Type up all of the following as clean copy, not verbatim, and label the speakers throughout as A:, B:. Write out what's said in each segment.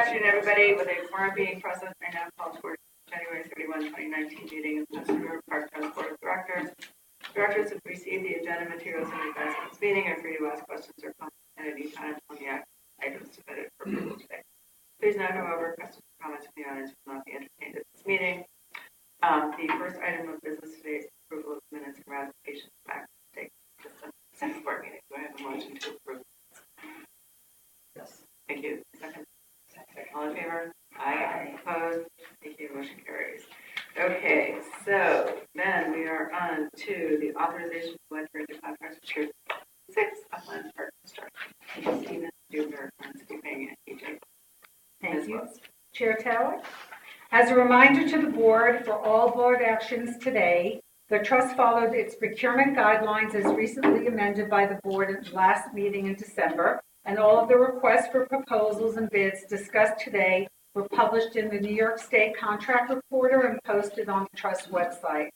A: afternoon, everybody. With a quorum being present, I now call to order January 31, 2019 meeting of the Hudson River Park Trust Board of Directors. Directors have received the agenda materials in advance of this meeting and are free to ask questions or comments at any time on the items submitted for approval today. Please note, however, questions or comments from the audience will not be entertained at this meeting. The first item of business today is approval of minutes and ratification of fact take second board meeting. Do I have a motion to approve?
B: Yes.
A: Thank you. Second. All in favor? Aye. Opposed? Thank you. Motion carries. Okay, so then we are on to the authorization to enter into contracts with Tier 6 Upland Park Construction. Stephen Dubner, landscaping, and EJ.
C: Thank you, Chair Tower. As a reminder to the board for all board actions today, the trust followed its procurement guidelines as recently amended by the board at the last meeting in December, and all of the requests for proposals and bids discussed today were published in the New York State Contract Reporter and posted on the Trust website.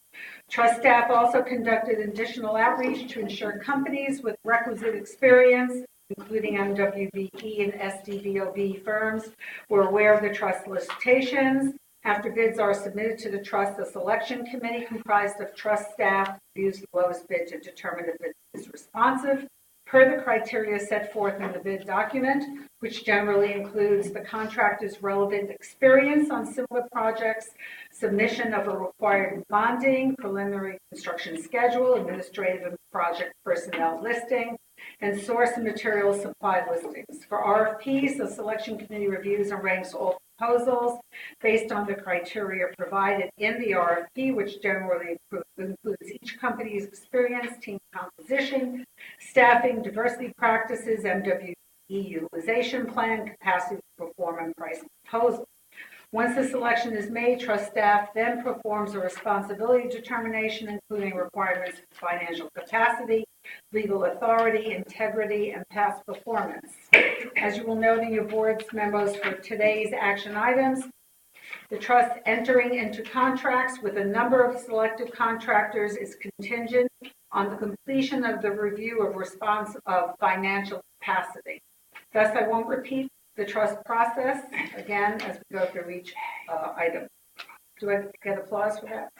C: Trust staff also conducted additional outreach to ensure companies with requisite experience, including MWBE and SDVOB firms, were aware of the Trust solicitations. After bids are submitted to the Trust, the selection committee comprised of Trust staff reviews the lowest bid to determine if it is responsive per the criteria set forth in the bid document, which generally includes the contractor's relevant experience on similar projects, submission of a required bonding, preliminary construction schedule, administrative and project personnel listing, and source and material supply listings. For RFPs, the selection committee reviews and ranks all proposals based on the criteria provided in the RFP, which generally includes each company's experience, team composition, staffing, diversity practices, MWE utilization plan, capacity to perform, and price proposal. Once the selection is made, Trust staff then performs a responsibility determination, including requirements for financial capacity, legal authority, integrity, and past performance. As you will note in your board's memos for today's action items, the Trust entering into contracts with a number of selected contractors is contingent on the completion of the review of response of financial capacity. Thus, I won't repeat the Trust process again as we go through each item. Do I get applause for that?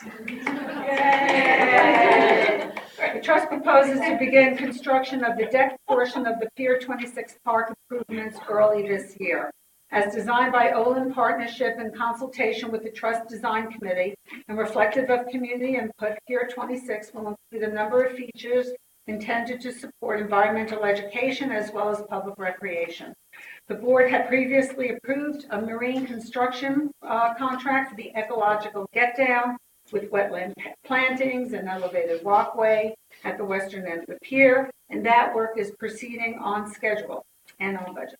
C: Yay! The Trust proposes to begin construction of the deck portion of the Pier 26 Park improvements early this year. As designed by Olin Partnership in consultation with the Trust Design Committee and reflective of community input, Pier 26 will include a number of features intended to support environmental education as well as public recreation. The board had previously approved a marine construction contract for the ecological get-down with wetland plantings and elevated walkway at the western end of the pier, and that work is proceeding on schedule and on budget.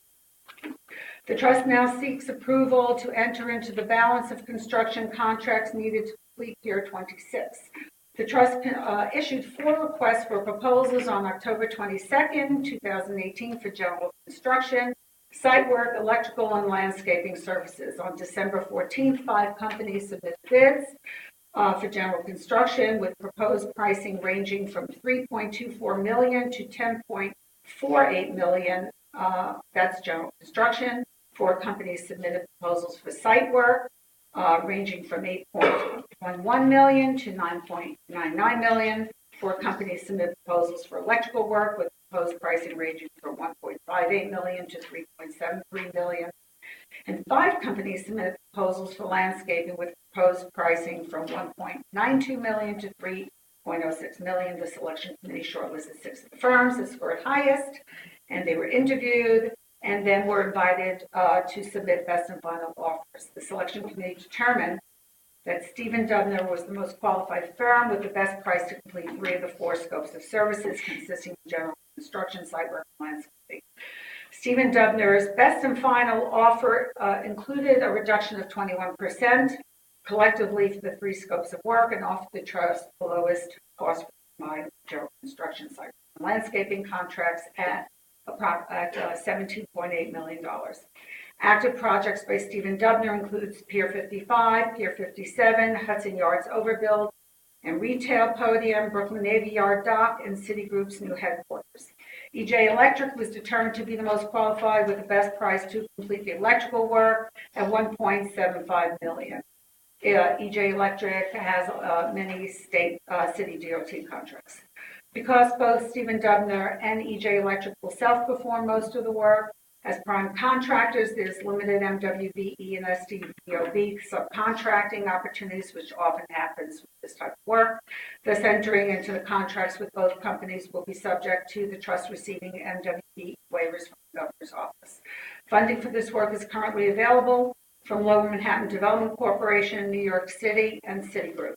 C: The Trust now seeks approval to enter into the balance of construction contracts needed to complete Pier 26. The Trust issued 4 requests for proposals on October 22nd, 2018 for general construction, site work, electrical, and landscaping services. On December 14th, 5 companies submitted bids for general construction with proposed pricing ranging from $3.24 million to $10.48 million. That's general construction. 4 companies submitted proposals for site work ranging from $8.11 million to $9.99 million. 4 companies submitted proposals for electrical work with proposed pricing ranging from $1.58 million to $3.73 million. And 5 companies submitted proposals for landscaping with proposed pricing from $1.92 million to $3.06 million. The selection committee shortlisted 6 of the firms that scored highest, and they were interviewed and then were invited to submit best and final offers. The selection committee determined that Stephen Dubner was the most qualified firm with the best price to complete 3 of the 4 scopes of services consisting of general construction, site work, and landscaping. Stephen Dubner's best and final offer included a reduction of 21% collectively for the 3 scopes of work and offered the Trust the lowest cost for my general construction, site and landscaping contracts at $17.8 million. Active projects by Stephen Dubner includes Pier 55, Pier 57, Hudson Yards Overbuild, and Retail Podium, Brooklyn Navy Yard Dock, and Citigroup's new headquarters. EJ Electric was determined to be the most qualified with the best price to complete the electrical work at $1.75 million. EJ Electric has many state city DOT contracts. Because both Stephen Dubner and EJ Electric will self-perform most of the work, as prime contractors, there's limited MWBE and SDVOB subcontracting opportunities, which often happens with this type of work. Thus, entering into the contracts with both companies will be subject to the trust receiving MWBE waivers from the governor's office. Funding for this work is currently available from Lower Manhattan Development Corporation, New York City, and Citigroup.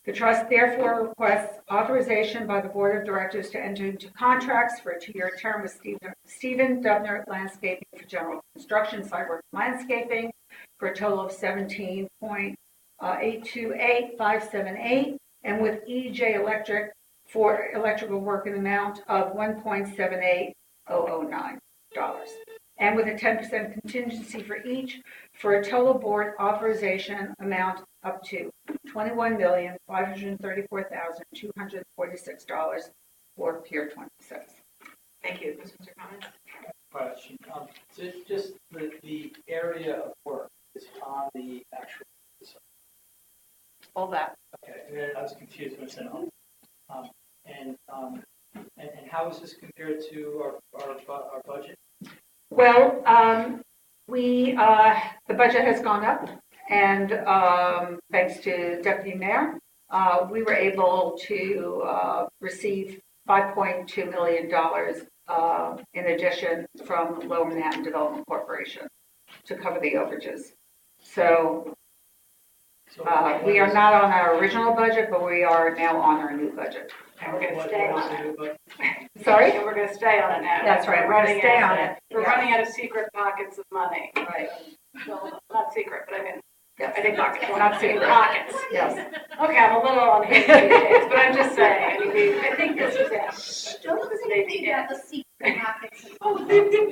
C: The trust therefore requests authorization by the Board of Directors to enter into contracts for a 2-year term with Stephen Dubner Landscaping for general construction, site work, and landscaping for a total of $17.828578, and with EJ Electric for electrical work in the amount of $1.78009, and with a 10% contingency for each, for a total board authorization amount up to $21,534,246 for Pier 26.
A: Thank you. Questions or comments?
B: Question. Just the area of work is on the actual facility.
C: All that.
B: Okay, and then I was confused when I said home. And how is this compared to our budget?
C: Well, the budget has gone up, and thanks to Deputy Mayor, we were able to receive $5.2 million in addition from Lower Manhattan Development Corporation to cover the overages. So we are not on our original budget, but we are now on our new budget.
A: And we're going to stay on it.
C: Sorry?
A: And we're going to stay on it now.
C: That's right. We're going to stay on it.
A: We're running out of secret pockets of money.
C: Right.
A: Well, not secret, but
C: Yes.
A: I think pockets.
C: Not secret.
A: Pockets.
C: Yes.
A: Okay, I'm a little on his days, but I'm just saying. I mean, I think this is it.
D: Don't
A: This
D: say
A: may be
D: anything
A: it.
D: about the secret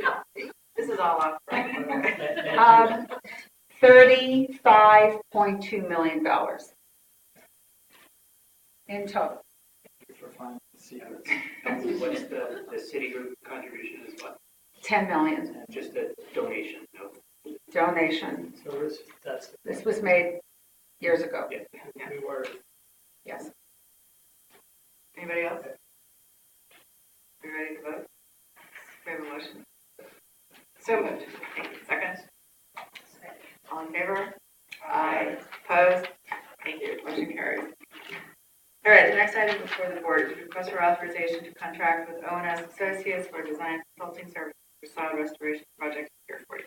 D: pockets.
A: This is all up.
C: $35.2 million in total.
B: For finding the secret.
E: What's the Citigroup contribution is what?
C: $10 million
E: Just a donation, no?
C: donation.
B: So that's
C: This was made years ago.
E: Yeah.
B: we were.
C: Yes.
A: Anybody else? We ready to vote? We have a motion. So moved. Thank you. Second? All in favor? Aye. Opposed? Thank you. Motion carries. All right, the next item before the board is request for authorization to contract with O&S Associates for design consulting services for facade restoration project Pier 40.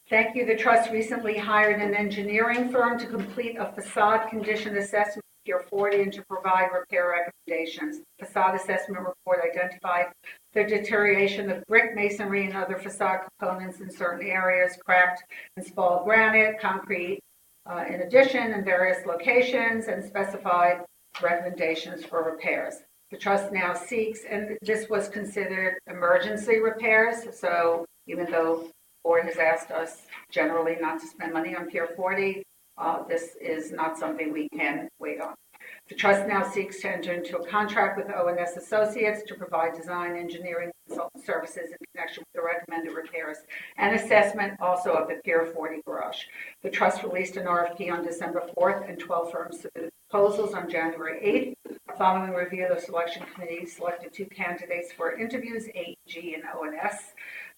C: Thank you. The trust recently hired an engineering firm to complete a facade condition assessment of Pier 40 and to provide repair recommendations. Facade assessment report identified the deterioration of brick masonry and other facade components in certain areas, cracked and spalled granite, concrete in addition in various locations, and specified recommendations for repairs. The trust now seeks, and this was considered emergency repairs, so even though the board has asked us generally not to spend money on Pier 40, this is not something we can wait on. The trust now seeks to enter into a contract with O&S Associates to provide design, engineering, consultant services in connection with the recommended repairs and assessment also of the Pier 40 garage. The trust released an RFP on December 4th, and 12 firms submitted proposals on January 8th. Following review, the selection committee selected 2 candidates for interviews, AEG and O&S.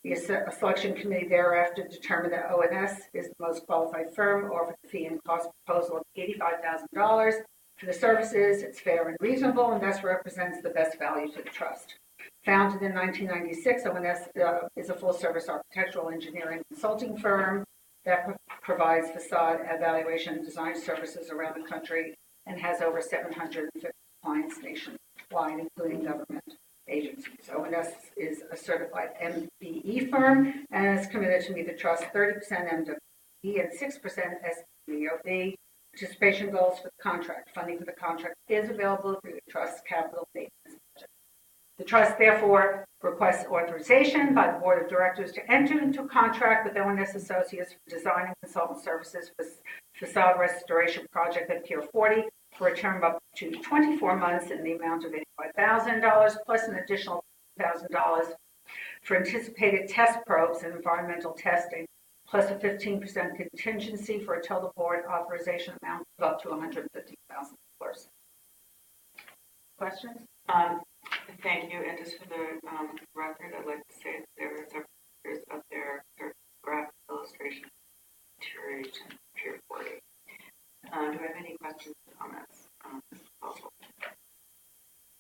C: The selection committee thereafter determined that O&S is the most qualified firm, offered a fee and cost proposal of $85,000. For the services, it's fair and reasonable, and thus represents the best value to the trust. Founded in 1996, O&S is a full-service architectural engineering consulting firm that provides facade evaluation and design services around the country and has over 750 clients nationwide, including government agencies. O&S is a certified MBE firm and is committed to meet the trust 30% MWE and 6% SBOB. Participation goals for the contract. Funding for the contract is available through the trust's capital maintenance budget. The trust therefore requests authorization by the board of directors to enter into a contract with O&S Associates for design and consultant services for facade restoration project at Pier 40 for a term of up to 24 months in the amount of $85,000 plus an additional $150,000 for anticipated test probes and environmental testing, plus a 15% contingency for a total board authorization amount of up to $150,000. Questions?
A: Thank you, and just for the record, I'd like to say that there are several pictures up there, graphic illustration, deterioration, Pier 40. Do I have any questions or comments on this proposal?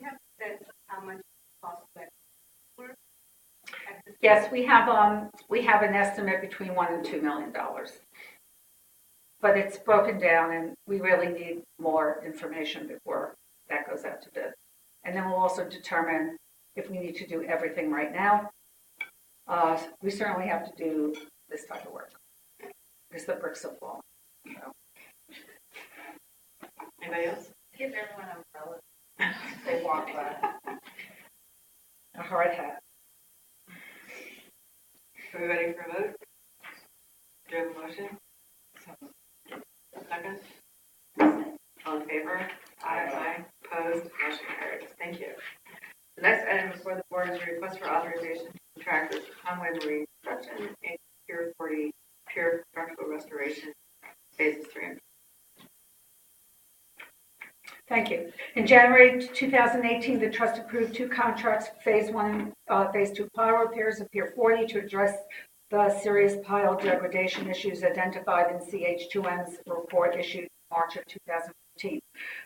D: Yep, that's how much it costs that work.
C: Yes, we have an estimate between $1 and $2 million, but it's broken down, and we really need more information before that goes out to bid. And then we'll also determine if we need to do everything right now. We certainly have to do this type of work because the bricks have fallen. So.
A: Anybody else?
D: Give everyone umbrellas.
C: They walk by. A hard hat.
A: Are we ready for a vote? Do you have a motion? Second? All in favor? Aye. Opposed? Motion carries. Thank you. The next item before the board is a request for authorization to contract with Conway Marine Construction, Inc. Pier 40 Pier Structural Restoration, Phases 3 and 4.
C: Thank you. In January 2018, the trust approved 2 contracts, Phase 1 and Phase 2 pile repairs of Pier 40 to address the serious pile degradation issues identified in CH2M's report issued in March of 2015.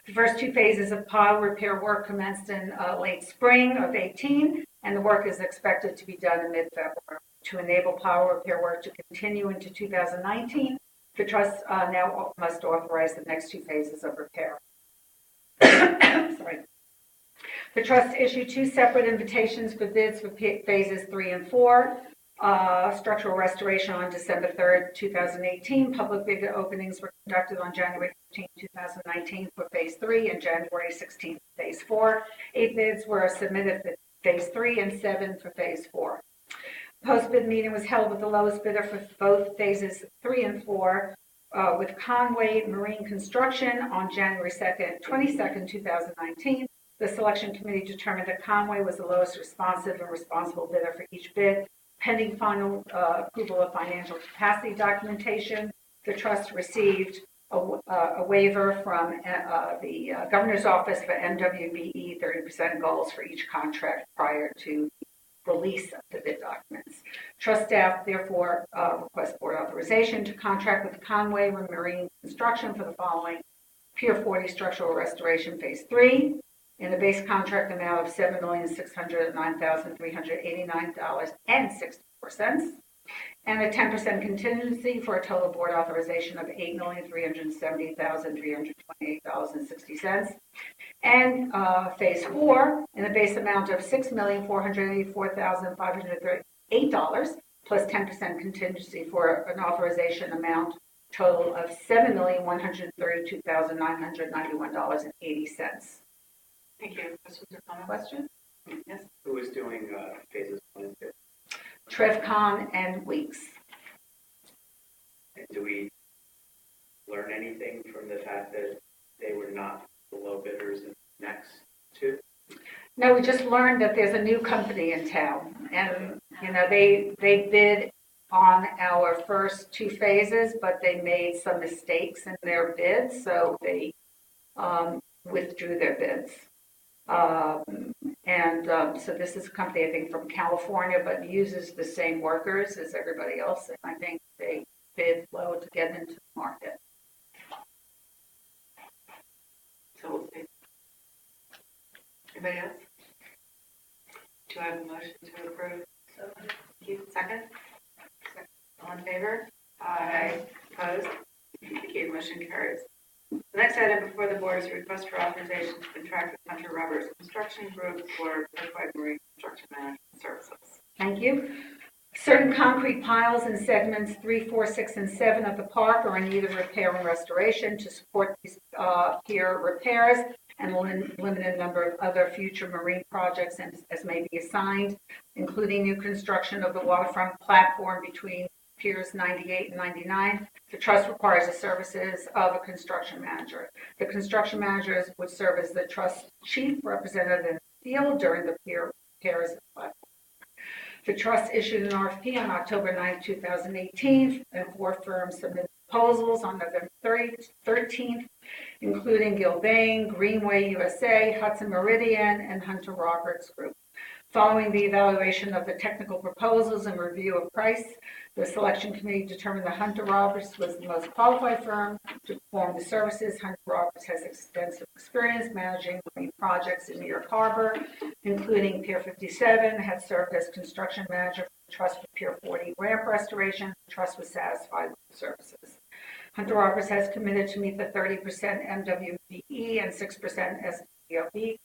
C: The first 2 phases of pile repair work commenced in late spring of 18, and the work is expected to be done in mid-February. To enable pile repair work to continue into 2019, the trust now must authorize the next 2 phases of repair. Sorry. The trust issued 2 separate invitations for bids for phases 3 and 4. Structural restoration on December 3rd, 2018. Public bid openings were conducted on January 15, 2019 for phase 3 and January 16 for phase 4. 8 bids were submitted for phase 3 and 7 for phase 4. Post-bid meeting was held with the lowest bidder for both phases 3 and 4. With Conway Marine Construction on January 22nd, 2019. The selection committee determined that Conway was the lowest responsive and responsible bidder for each bid. Pending final approval of financial capacity documentation, the trust received a waiver from the governor's office for MWBE 30% goals for each contract prior to release of the bid documents. Trust staff therefore request board authorization to contract with Conway Marine Construction for the following: Pier 40 structural restoration phase 3 in the base contract amount of $7,609,389.64, and a 10% contingency for a total board authorization of $8,370,328.60. And phase 4 in the base amount of $6,484,538 plus 10% contingency for an authorization amount total of $7,132,991.80.
A: Thank you. Questions or comments?
C: Question?
A: Yes.
E: Who is doing phases 1 and 2?
C: Trevcon and Weeks.
E: And do we learn anything from the fact that they were not the low bidders in the next 2?
C: No, we just learned that there's a new company in town, and they bid on our first 2 phases, but they made some mistakes in their bids, so they withdrew their bids. So this is a company, I think, from California, but uses the same workers as everybody else, and I think they bid low to get into the market.
A: So we'll see. Anybody else? Do I have a motion to approve? So, Keith, second? All in favor? Aye. Opposed? Thank you. Motion carries. The next item before the board is a request for authorization to contract with Hunter Roberts Construction Group for certified marine construction management services.
C: Thank you. Certain concrete piles in segments 3, 4, 6, and 7 of the park are in need of repair and restoration. To support these pier repairs and a limited number of other future marine projects as may be assigned, including new construction of the waterfront platform between Piers 98 and 99, the trust requires the services of a construction manager. The construction manager would serve as the trust chief representative in the field during the pier repairs of the platform. The trust issued an RFP on October 9, 2018, and 4 firms submitted proposals on November 13th, including Gilbane, Greenway USA, Hudson Meridian, and Hunter Roberts Group. Following the evaluation of the technical proposals and review of price, the selection committee determined that Hunter Roberts was the most qualified firm to perform the services. Hunter Roberts has extensive experience managing marine projects in New York Harbor, including Pier 57, had served as construction manager for the Trust for Pier 40 ramp restoration. The Trust was satisfied with the services. Hunter Roberts has committed to meet the 30% MWBE and 6% SDOB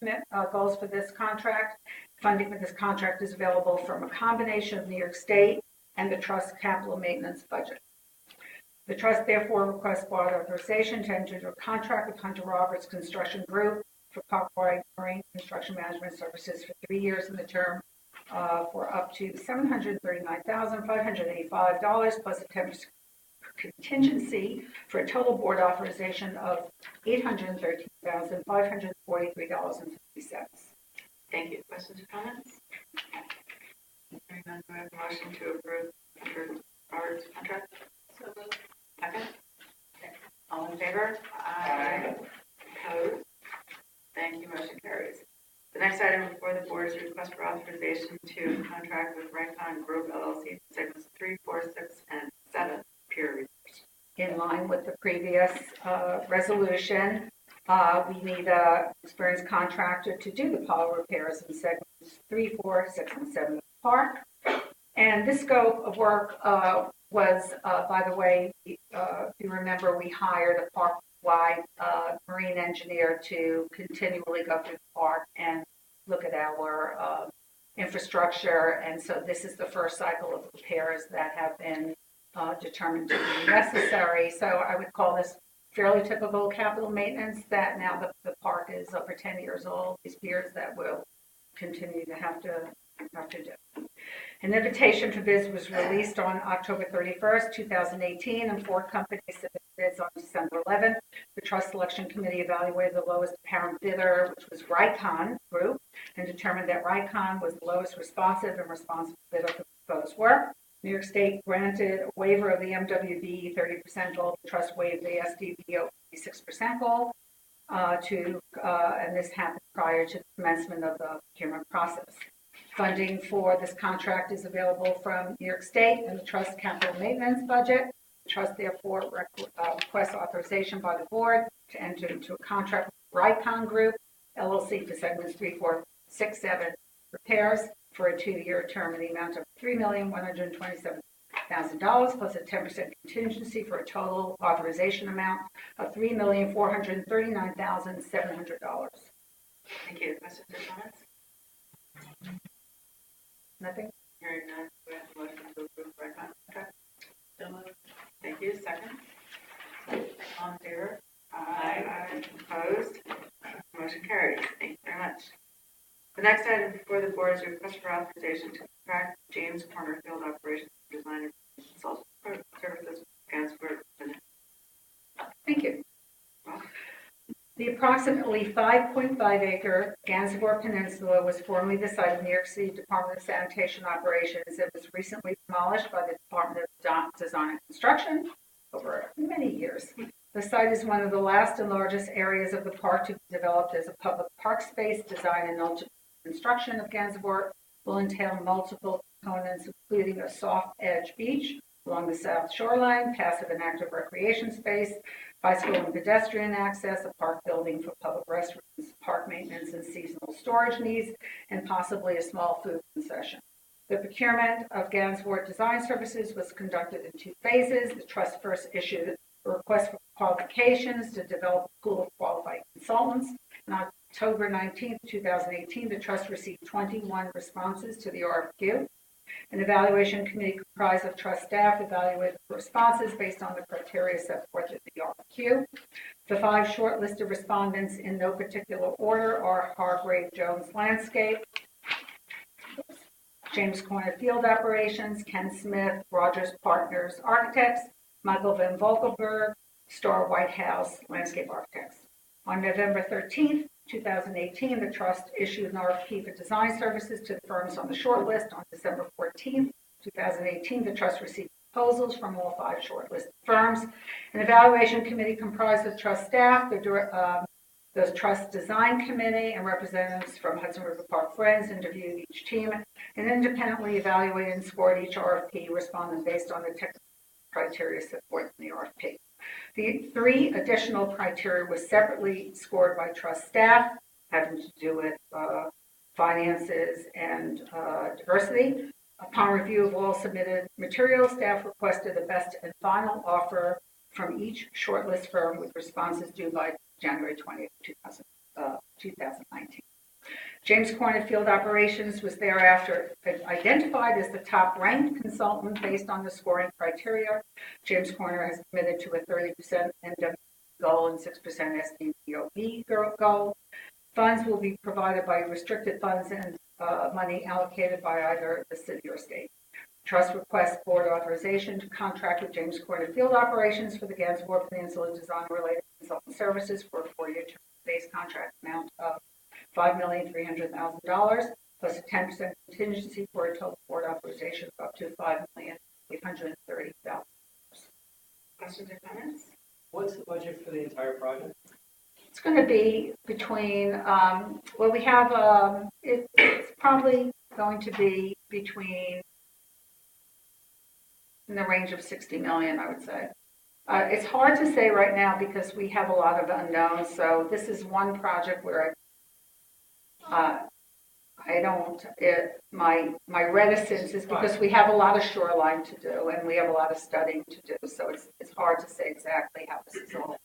C: goals for this contract. Funding for this contract is available from a combination of New York State and the Trust capital maintenance budget. The Trust therefore requests board authorization to enter into a contract with Hunter Roberts Construction Group for park-wide marine construction management services for 3 years in the term for up to $739,585 plus a 10% contingency for a total board authorization of $813,543.50.
A: Thank you. Questions or comments? Hearing none, do I have a motion to approve Hunter Roberts contract?
D: So moved.
A: Second? All in favor? Aye. Opposed? Thank you. Motion carries. The next item before the board is a request for authorization to contract with Raycon Group LLC for segments 3, 4, 6, and 7 peer reviews.
C: In line with the previous resolution, we need an experienced contractor to do the power repairs in segments 3, 4, 6, and 7 of the park. And this scope of work was, by the way, if you remember, we hired a park-wide marine engineer to continually go through the park and look at our infrastructure. And so this is the first cycle of repairs that have been determined to be necessary. So I would call this fairly typical capital maintenance that now the park is over 10 years old, these piers that will continue to have to do. An invitation for bids was released on October 31st, 2018, and 4 companies submitted bids on December 11th. The Trust Selection Committee evaluated the lowest apparent bidder, which was Raycon Group, and determined that Raycon was the lowest responsive and responsible bidder for the proposed work. New York State granted a waiver of the MWB 30% goal. The Trust waived the SDBO 6% goal, and this happened prior to the commencement of the procurement process. Funding for this contract is available from New York State and the Trust capital maintenance budget. The Trust therefore requests authorization by the board to enter into a contract with Raycon Group LLC for segments 3, 4, 6, 7 repairs for a 2-year term in the amount of $3,127,000 plus a 10% contingency for a total authorization amount of $3,439,700.
A: Thank you. Questions or comments?
C: Nothing?
A: Hearing none, do we have a motion to approve Raycon contract? So moved. Thank you. Second? All in favor? Aye. Opposed? Motion carries. Thank you very much. The next item before the board is a request for authorization to contract James Corner Field Operations Design and Consultant Services with Gansford.
C: Thank you. The approximately 5.5-acre Gansevoort Peninsula was formerly the site of New York City Department of Sanitation Operations and was recently demolished by the Department of Design and Construction over many years. The site is one of the last and largest areas of the park to be developed as a public park space. Design and construction of Gansevoort will entail multiple components, including a soft edge beach along the south shoreline, passive and active recreation space, bicycle and pedestrian access, a park building for public restrooms, park maintenance and seasonal storage needs, and possibly a small food concession. The procurement of Gansevoort design services was conducted in 2 phases. The Trust first issued a request for qualifications to develop a pool of qualified consultants. On October 19, 2018, the Trust received 21 responses to the RFQ. An evaluation committee comprised of Trust staff evaluated the responses based on the criteria set forth in the RFQ. The 5 shortlisted respondents in no particular order are Hargrave Jones Landscape, James Corner Field Operations, Ken Smith, Rogers Partners Architects, Michael Van Volkenberg, Star White House Landscape Architects. On November 13th, 2018, the trust issued an RFP for design services to the firms on the short list on December 14th, 2018. The trust received proposals from all 5 shortlisted firms. An evaluation committee comprised of trust staff, the trust design committee, and representatives from Hudson River Park Friends interviewed each team and independently evaluated and scored each RFP respondent based on the technical criteria set forth in the RFP. The 3 additional criteria were separately scored by trust staff, having to do with finances and diversity. Upon review of all submitted materials, staff requested the best and final offer from each shortlist firm with responses due by January 20th, 2019. James Corner Field Operations was thereafter identified as the top-ranked consultant based on the scoring criteria. James Corner has committed to a 30% NW goal and 6% SDPOB goal. Funds will be provided by restricted funds and money allocated by either the city or state. Trust requests board authorization to contract with James Corner Field Operations for the Gansevoort Peninsula design-related consultant services for a 4-year term base contract amount of $5,300,000 plus a 10% contingency for a total board authorization of up to $5,830,000.
A: Questions or comments?
B: What's the budget for the entire project?
C: It's going to be between, well, we have, it's probably going to be between, in the range of 60 million, I would say. It's hard to say right now because we have a lot of unknowns. So this is one project where my reticence is because we have a lot of shoreline to do and we have a lot of studying to do. So it's hard to say exactly how this is all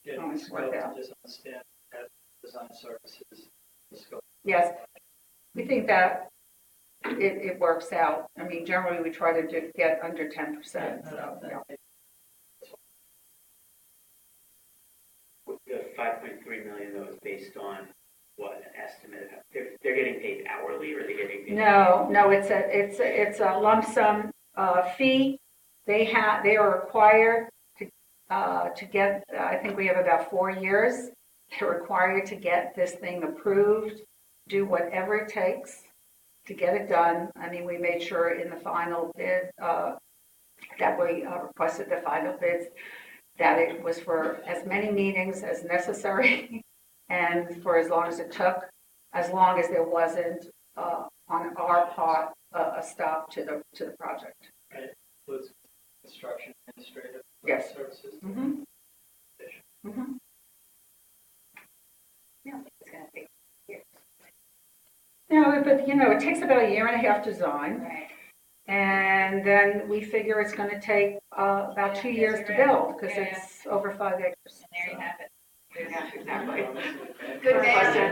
C: going to work out.
B: Just understand that design services, the scope.
C: Yes, we think that it works out. I mean, generally we try to get under 10%. So, yeah.
E: The 5.3 million that was based on what, an estimate? They're getting paid hourly, or are they getting paid?
C: No, it's a lump sum fee. They are required to get. I think we have about 4 years. They're required to get this thing approved. Do whatever it takes to get it done. I mean, we made sure in the final bid that we requested the final bids that it was for as many meetings as necessary and for as long as it took, as long as there wasn't on our part a stop to the project.
B: Right. Was construction administrative
C: Yes.
B: services?
C: Mm-hmm. Mm-hmm.
D: No, it's going to take years.
C: No, but it takes about a year and a half to design.
D: Right.
C: And then we figure it's going to take about 2 years to build because it's over 5 acres.
D: And there you have it.
A: Yeah, exactly.
D: Good
A: question.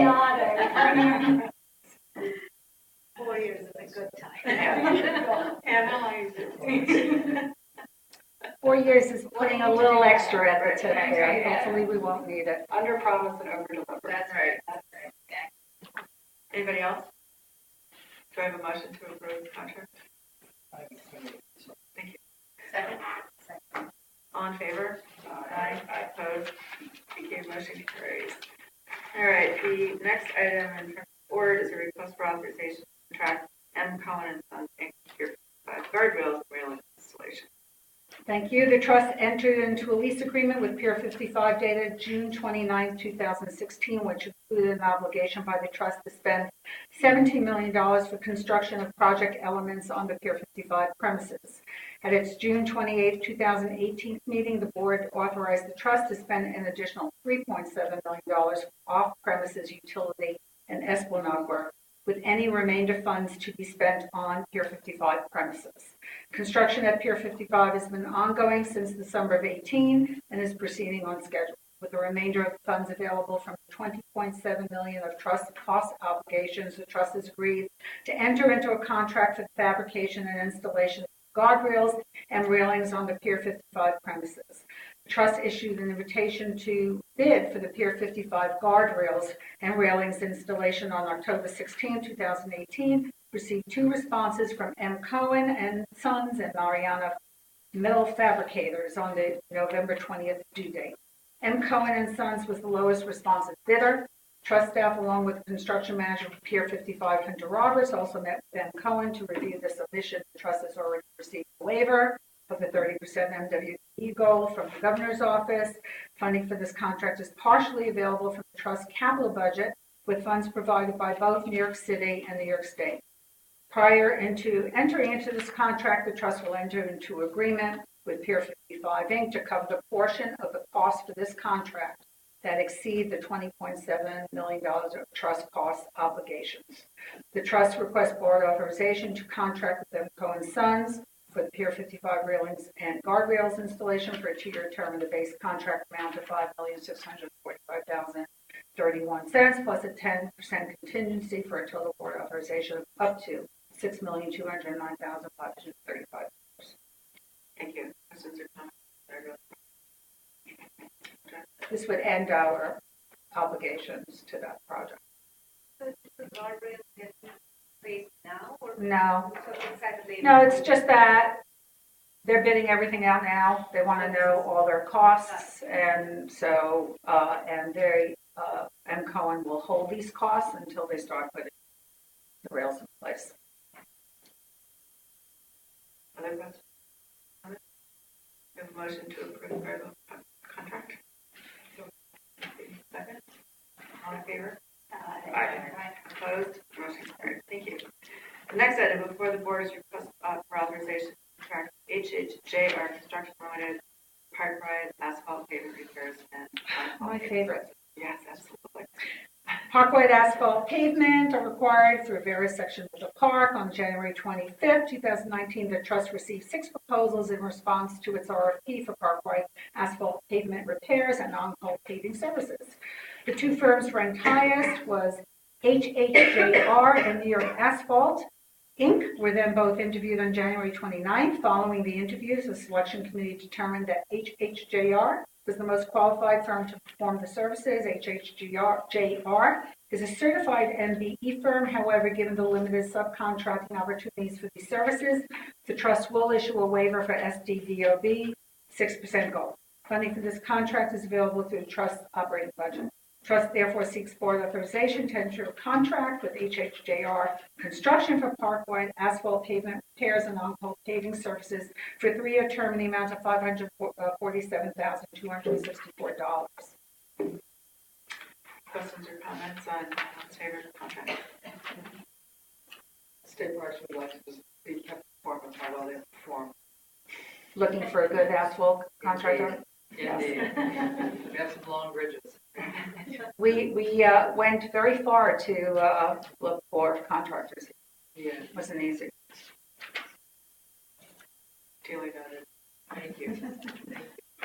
D: nodding. 4 years is a good time.
A: And how long is it?
C: 4 years is putting a little extra at the tip there. Hopefully we won't need it.
A: Under promise and over deliver.
D: That's right. That's right. Okay.
A: Anybody else? Do I have a motion to approve the contract? Thank you.
D: Second.
A: All in favor? Aye. Opposed? Thank you. Motion carries. All right. The next item in terms of board is a request for authorization to contract M. Cohen and Sons Inc. for guardrails and railing installation.
C: Thank you. The trust entered into a lease agreement with Pier 55 dated June 29, 2016, which included an obligation by the trust to spend $17 million for construction of project elements on the Pier 55 premises. At its June 28, 2018 meeting, the board authorized the trust to spend an additional $3.7 million for off-premises utility and esplanade work, with any remainder funds to be spent on Pier 55 premises. Construction at Pier 55 has been ongoing since the summer of 18 and is proceeding on schedule. With the remainder of the funds available from the $20.7 million of trust cost obligations, the trust has agreed to enter into a contract for the fabrication and installation of guardrails and railings on the Pier 55 premises. The trust issued an invitation to bid for the Pier 55 guardrails and railings installation on October 16, 2018. Received 2 responses from M. Cohen and Sons and Mariana Metal Fabricators on the November 20th due date. M. Cohen and Sons was the lowest responsive bidder. Trust staff, along with construction manager for Pier 55, Hunter Roberts, also met with M. Cohen to review the submission. The trust has already received a waiver of the 30% MWE goal from the governor's office. Funding for this contract is partially available from the trust capital budget, with funds provided by both New York City and New York State. Prior to entering into this contract, the trust will enter into agreement with Pier 55 Inc. to cover the portion of the cost for this contract that exceed the $20.7 million of trust cost obligations. The trust requests board authorization to contract with M. Cohen Sons for the Pier 55 railings and guardrails installation for a 2-year term, and the base contract amount of $5,645,031 plus a 10% contingency for a total board authorization of up to $6,209,535.
A: Thank you. Questions or comments?
C: This would end our obligations to that project.
D: So the guardrail get placed now or?
C: No,
D: So it's at a later?
C: no, it's just that they're bidding everything out now. They want to know all their costs, and so and M. Cohen will hold these costs until they start putting the rails in place.
A: Other questions? Comments? We have a motion to approve the railroad contract. Second. All in favor? Aye. Opposed? Motion carried. Thank you. The next item before the board is request for authorization to contract HHJR Construction Limited Park Ride Asphalt Pavement Repairs and
C: My favorite.
A: Yes, absolutely.
C: Parkwide asphalt pavement are required through various sections of the park. On January 25th, 2019, the trust received 6 proposals in response to its RFP for parkwide asphalt pavement repairs and on-call paving services. The 2 firms ranked highest was HHJR and New York Asphalt Inc. were then both interviewed on January 29th. Following the interviews, the selection committee determined that HHJR was the most qualified firm to perform the services. HHJR is a certified MBE firm. However, given the limited subcontracting opportunities for these services, the trust will issue a waiver for SDVOB 6% goal. Funding for this contract is available through the trust operating budget. Trust therefore seeks board authorization to enter a contract with HHJR Construction for parkwide asphalt pavement repairs and on-call paving services for a 3-year term in the amount of $547,264.
A: Questions or comments on this favorite contract?
F: State Parks would like to just be kept informed of how well they perform.
C: Looking for a good asphalt contractor?
F: Indeed. We have some long bridges.
C: We went very far to look for contractors.
F: Yeah,
C: It wasn't easy.
A: Duly noted.
F: thank you.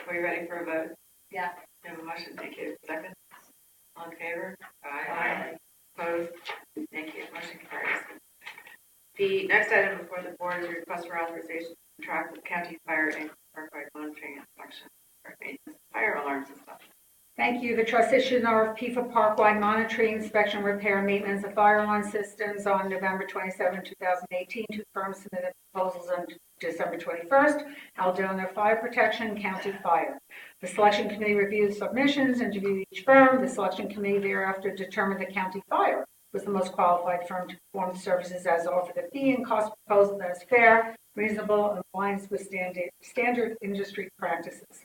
A: Are you ready for a vote?
D: Yeah.
A: We have a motion. Thank you. Second. All in favor?
F: Aye.
A: Opposed? Thank you. Motion carries. The next item before the board is a request for authorization to contract with County Fire and Parkwide monitoring inspection for maintenance, fire alarm system.
C: Thank you. The trust issued an RFP for parkwide monitoring, inspection, repair, and maintenance of fire alarm systems on November 27, 2018. 2 firms submitted proposals on December 21st, Aldona Fire Protection, County Fire. The selection committee reviewed submissions, interviewed each firm. The selection committee thereafter determined that County Fire was the most qualified firm to perform the services as offered a fee and cost proposal that is fair, reasonable, and aligns with standard industry practices.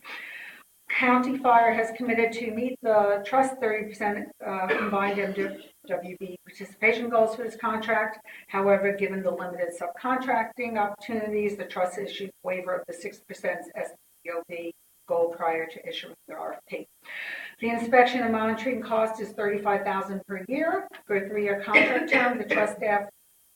C: County Fire has committed to meet the trust 30% combined MWB participation goals for this contract. However, given the limited subcontracting opportunities, the trust issued a waiver of the 6% SDOB goal prior to issuing the RFP. The inspection and monitoring cost is $35,000 per year for a 3-year contract term. The trust staff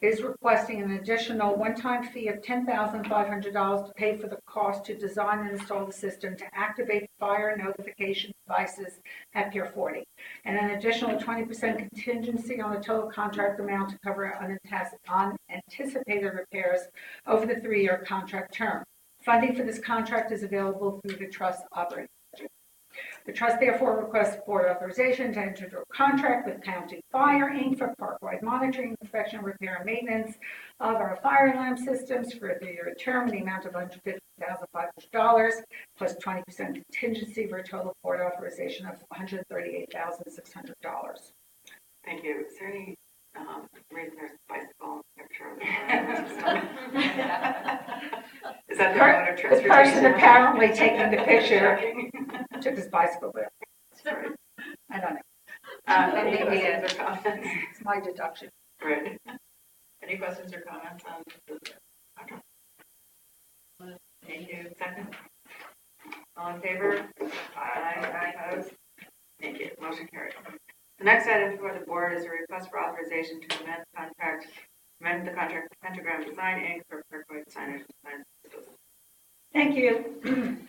C: is requesting an additional one-time fee of $10,500 to pay for the cost to design and install the system to activate fire notification devices at Pier 40, and an additional 20% contingency on the total contract amount to cover unanticipated repairs over the 3-year contract term. Funding for this contract is available through the trust operating budget. The trust therefore requests board authorization to enter into a contract with County Fire, Inc. for park-wide monitoring, inspection, repair, and maintenance of our fire alarm systems for a 3-year term in the amount of $150,500 plus 20% contingency for a total board authorization of $138,600.
A: Thank you. Is there any reason there's a bicycle picture of the Is that the mode of
C: The
A: transportation?
C: person apparently taking the picture took his bicycle with him.
A: Sorry.
C: I don't know.
A: Any
C: Maybe
A: questions or comments?
C: It's my deduction.
A: Right. Any questions or comments on the contract? Thank you. Second? All in favor? Aye. Opposed? Thank you. Motion carried. The next item before the board is a request for authorization to amend the contract with Pentagram Design Inc. for parkway signage design services.
C: Thank you.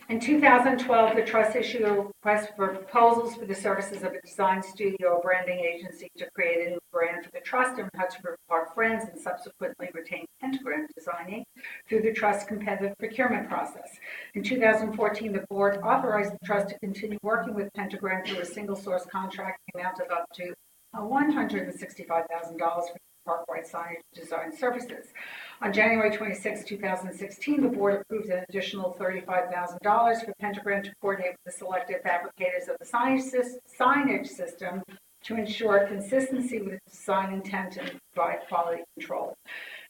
C: In 2012, the trust issued a request for proposals for the services of a design studio branding agency to create a new brand for the trust and Hudson River Park Friends, and subsequently retain Pentagram Designing through the trust's competitive procurement process. In 2014, the board authorized the trust to continue working with Pentagram through a single source contract amount of up to $165,000 for park-wide signage design services. On January 26, 2016, the board approved an additional $35,000 for Pentagram to coordinate with the selected fabricators of the signage system to ensure consistency with its design intent and provide quality control.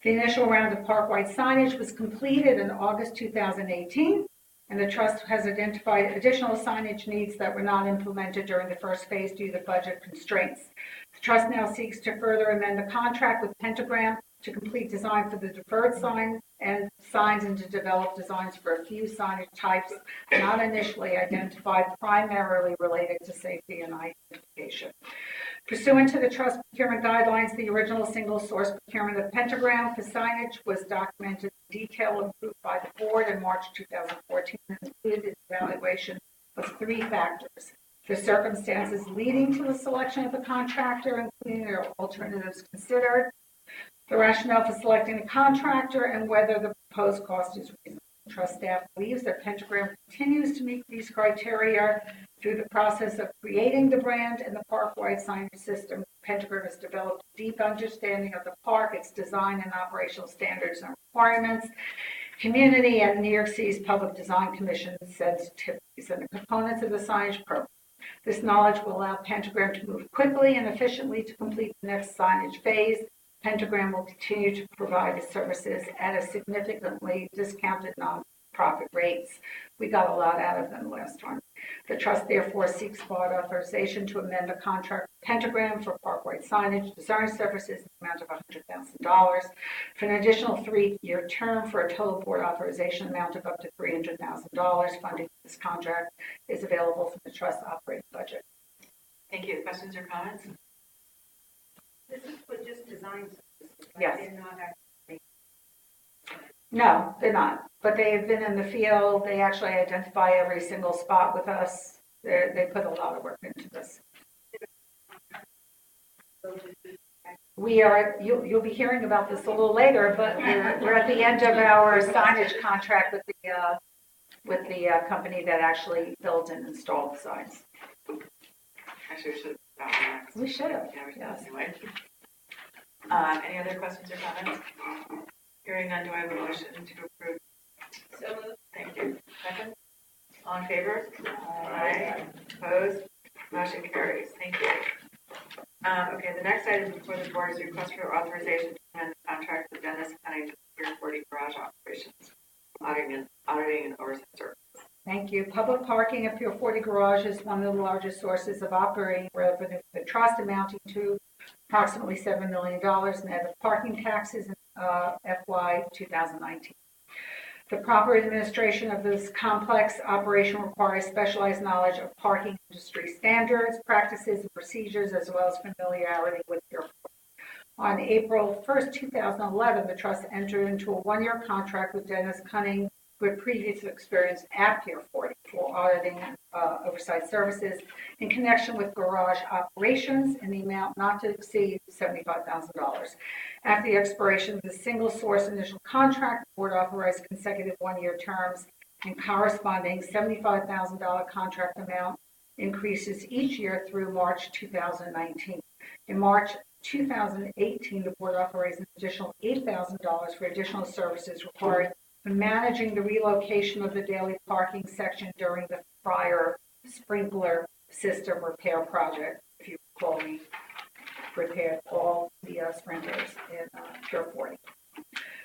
C: The initial round of park-wide signage was completed in August 2018, and the trust has identified additional signage needs that were not implemented during the first phase due to budget constraints. The trust now seeks to further amend the contract with Pentagram to complete design for the deferred signs and to develop designs for a few signage types not initially identified, primarily related to safety and identification. Pursuant to the trust procurement guidelines, the original single source procurement of Pentagram for signage was documented in detail and approved by the board in March 2014 and included its evaluation of 3 factors: the circumstances leading to the selection of the contractor, including their alternatives considered, the rationale for selecting a contractor, and whether the proposed cost is reasonable. Trust staff believes that Pentagram continues to meet these criteria through the process of creating the brand and the park-wide signage system. Pentagram has developed a deep understanding of the park, its design and operational standards and requirements, community, and New York City's Public Design Commission sensitivities and the components of the signage program. This knowledge will allow Pentagram to move quickly and efficiently to complete the next signage phase. Pentagram will continue to provide its services at a significantly discounted non-profit rates. We got a lot out of them last time. The trust therefore seeks board authorization to amend the contract with Pentagram for park-wide signage design services in the amount of $100,000 for an additional 3-year term for a total board authorization amount of up to $300,000. Funding for this contract is available from the trust operating budget.
A: Thank you. Questions or comments?
D: This is for just design services.
C: Yes.
D: They're not actually.
C: No, they're not. But they have been in the field. They actually identify every single spot with us. They put a lot of work into this. We are. You'll be hearing about this a little later, but we're at the end of our signage contract with the company that actually built and installed the signs.
A: Actually, we should have done that next.
C: We should have.
A: Yeah, we
C: Yes.
A: should anyway. Any other questions or comments? Hearing none, do I have a motion to approve? So moved. Thank you. Second? All in favor? Aye. Opposed? Motion carries. Thank you. Okay, the next item before the board is a request for authorization to amend the contract with Dennis County to Pier 40 garage operations, auditing and oversight services.
C: Thank you. Public parking at Pier 40 Garage is one of the largest sources of operating revenue for the trust, amounting to approximately $7 million net of parking taxes in FY 2019. The proper administration of this complex operation requires specialized knowledge of parking industry standards, practices, and procedures, as well as familiarity with the airport. On April 1st, 2011, the trust entered into a 1-year contract with Dennis Cunning, who had previous experience at Pier 40 for auditing and oversight services in connection with garage operations in the amount not to exceed $75,000. After the expiration of the single source initial contract, the board authorized consecutive 1-year terms and corresponding $75,000 contract amount increases each year through March 2019. In March 2018, the board authorized an additional $8,000 for additional services required for managing the relocation of the daily parking section during the prior sprinkler system repair project. If you recall, we repaired all the sprinklers in Pier 40.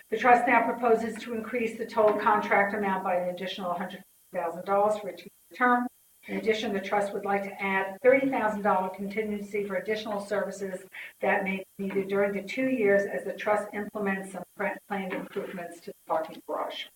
C: The trust now proposes to increase the total contract amount by an additional $150,000 for a two-year term. In addition, the trust would like to add $30,000 contingency for additional services that may be needed during the 2 years as the trust implements some planned improvements to the parking garage.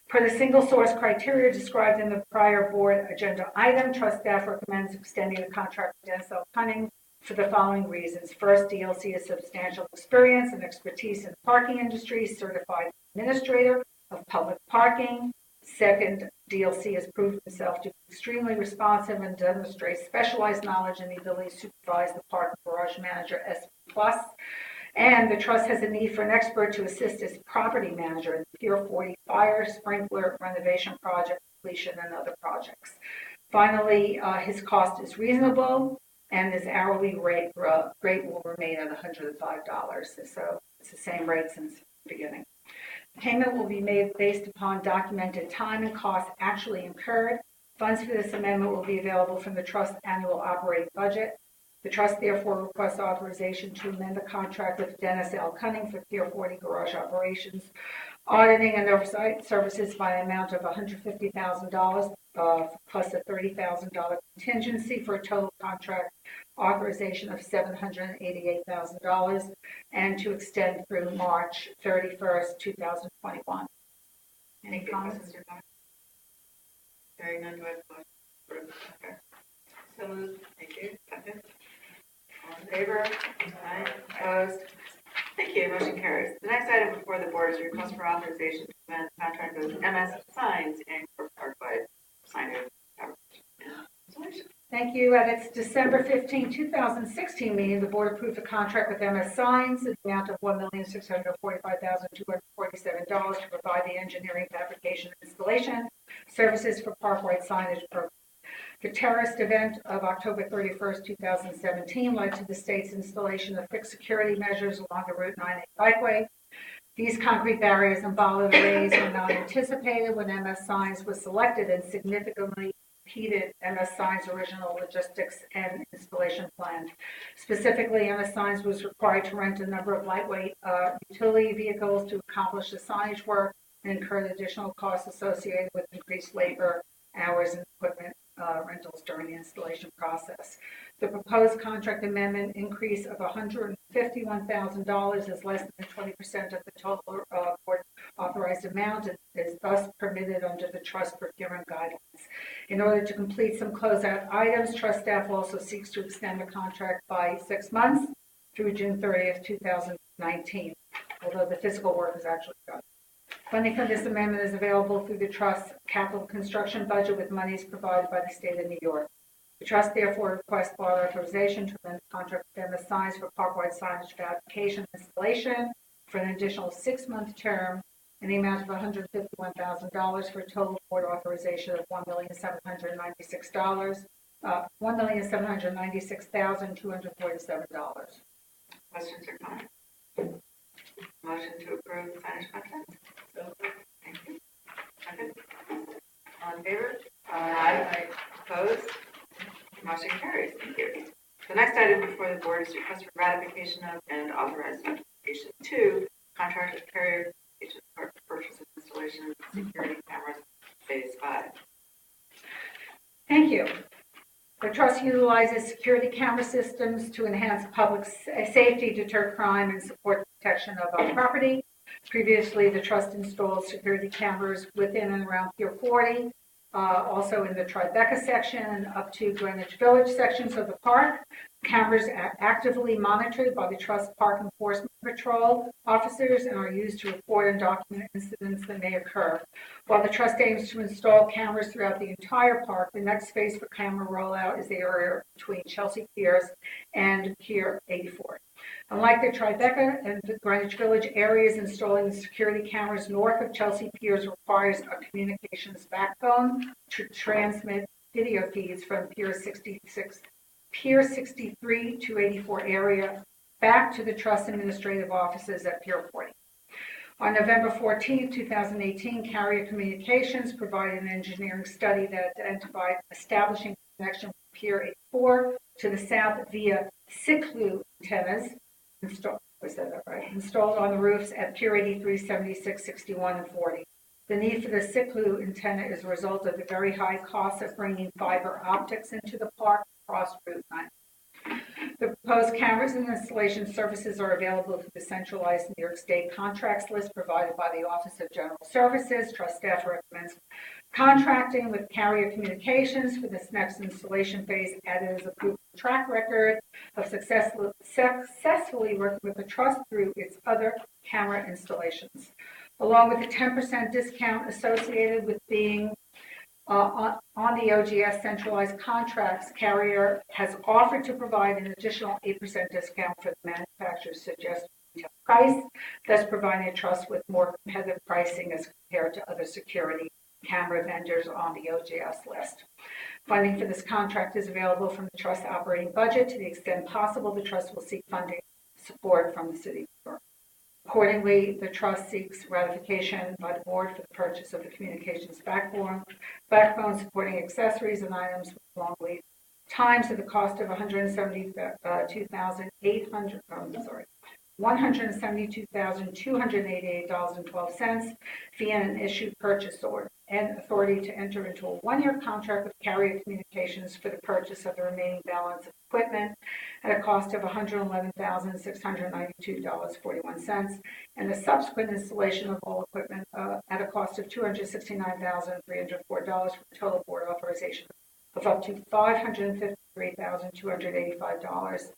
C: Per the single source criteria described in the prior board agenda item, trust staff recommends extending the contract with Dennis L. Cunning for the following reasons. First, DLC has substantial experience and expertise in the parking industry, certified administrator of public parking. Second, DLC has proved himself to be extremely responsive and demonstrates specialized knowledge and the ability to supervise the parking garage manager SP+. And the trust has a need for an expert to assist as property manager in the Pier 40 fire, sprinkler, renovation project, completion, and other projects. Finally, his cost is reasonable, and his hourly rate will remain at $105. So it's the same rate since the beginning. Payment will be made based upon documented time and costs actually incurred. Funds for this amendment will be available from the trust annual operating budget. The trust therefore requests authorization to amend the contract with Dennis L. Cunning for Pier 40 garage operations, auditing and oversight services by an amount of $150,000 plus a $30,000 contingency for a total contract authorization of $788,000 and to extend through March 31st, 2021. Any comments?
A: Or comments? Hearing none, do I have a motion? Okay. So moved. Thank you. Second. All in favor? Aye. Opposed? Thank you. Motion carries. The next item before the board is a request for authorization to amend the contract with MS Signs Inc. for parkwide signage coverage and installation.
C: Thank you. At its December 15, 2016 meeting, the board approved a contract with MS Signs in the amount of $1,645,247 to provide the engineering, fabrication, and installation services for parkwide signage programs. The terrorist event of October 31st, 2017 led to the state's installation of fixed security measures along the Route 98 bikeway. These concrete barriers and bollards arrays were not anticipated when MS Signs was selected and significantly impeded MS Signs' original logistics and installation plan. Specifically, MS Signs was required to rent a number of lightweight utility vehicles to accomplish the signage work and incurred additional costs associated with increased labor, hours, and equipment rentals during the installation process. The proposed contract amendment increase of $151,000 is less than 20% of the total board authorized amount and is thus permitted under the trust procurement guidelines. In order to complete some closeout items, trust staff also seeks to extend the contract by 6 months through June 30th, 2019, although the physical work is actually done. Funding for this amendment is available through the Trust's capital construction budget with monies provided by the state of New York. The Trust therefore requests board authorization to amend the contract with MS Signs for parkwide signage fabrication and installation for an additional 6-month term in the amount of $151,000 for a total board authorization of $1,796,247.
A: Questions or comments? Motion to approve the signage contract? So moved. Thank you. Second. All in favor? Aye. Opposed? Motion carries. Thank you. The next item before the board is request for ratification of and authorized ratification to contract with carrier agent for purchase and installation of security cameras phase 5.
C: Thank you. The Trust utilizes security camera systems to enhance public safety, deter crime, and support the protection of our property. Previously, the Trust installed security cameras within and around Pier 40, also in the Tribeca section and up to Greenwich Village sections of the park. Cameras are actively monitored by the Trust Park Enforcement Patrol officers and are used to report and document incidents that may occur. While the Trust aims to install cameras throughout the entire park, the next phase for camera rollout is the area between Chelsea Piers and Pier 84. Unlike the Tribeca and the Greenwich Village areas, installing security cameras north of Chelsea Piers requires a communications backbone to transmit video feeds from Pier 63 to 84 area back to the trust administrative offices at Pier 40. On November 14, 2018, Carrier Communications provided an engineering study that identified establishing a connection with Pier 84 to the south via SICLU antennas installed on the roofs at Pier 83, 76, 61, and 40. The need for the SICLU antenna is a result of the very high cost of bringing fiber optics into the park across Route 9. The proposed cameras and installation services are available through the centralized New York State contracts list provided by the Office of General Services. Trust staff recommends contracting with Carrier Communications for this next installation phase, as it is a proven track record of successfully working with the trust through its other camera installations. Along with the 10% discount associated with being on the OGS centralized contracts, Carrier has offered to provide an additional 8% discount for the manufacturer's suggested retail price, thus providing a trust with more competitive pricing as compared to other security camera vendors on the OGS list. Funding for this contract is available from the trust operating budget. To the extent possible, the trust will seek funding support from the city of New York. Accordingly, the trust seeks ratification by the board for the purchase of the communications backbone supporting accessories and items with long lead times at the cost of $172,288.12 via an issued purchase order, and authority to enter into a one-year contract with Carrier Communications for the purchase of the remaining balance of equipment at a cost of $111,692.41, and the subsequent installation of all equipment at a cost of $269,304 for a total board authorization of up to $553,285.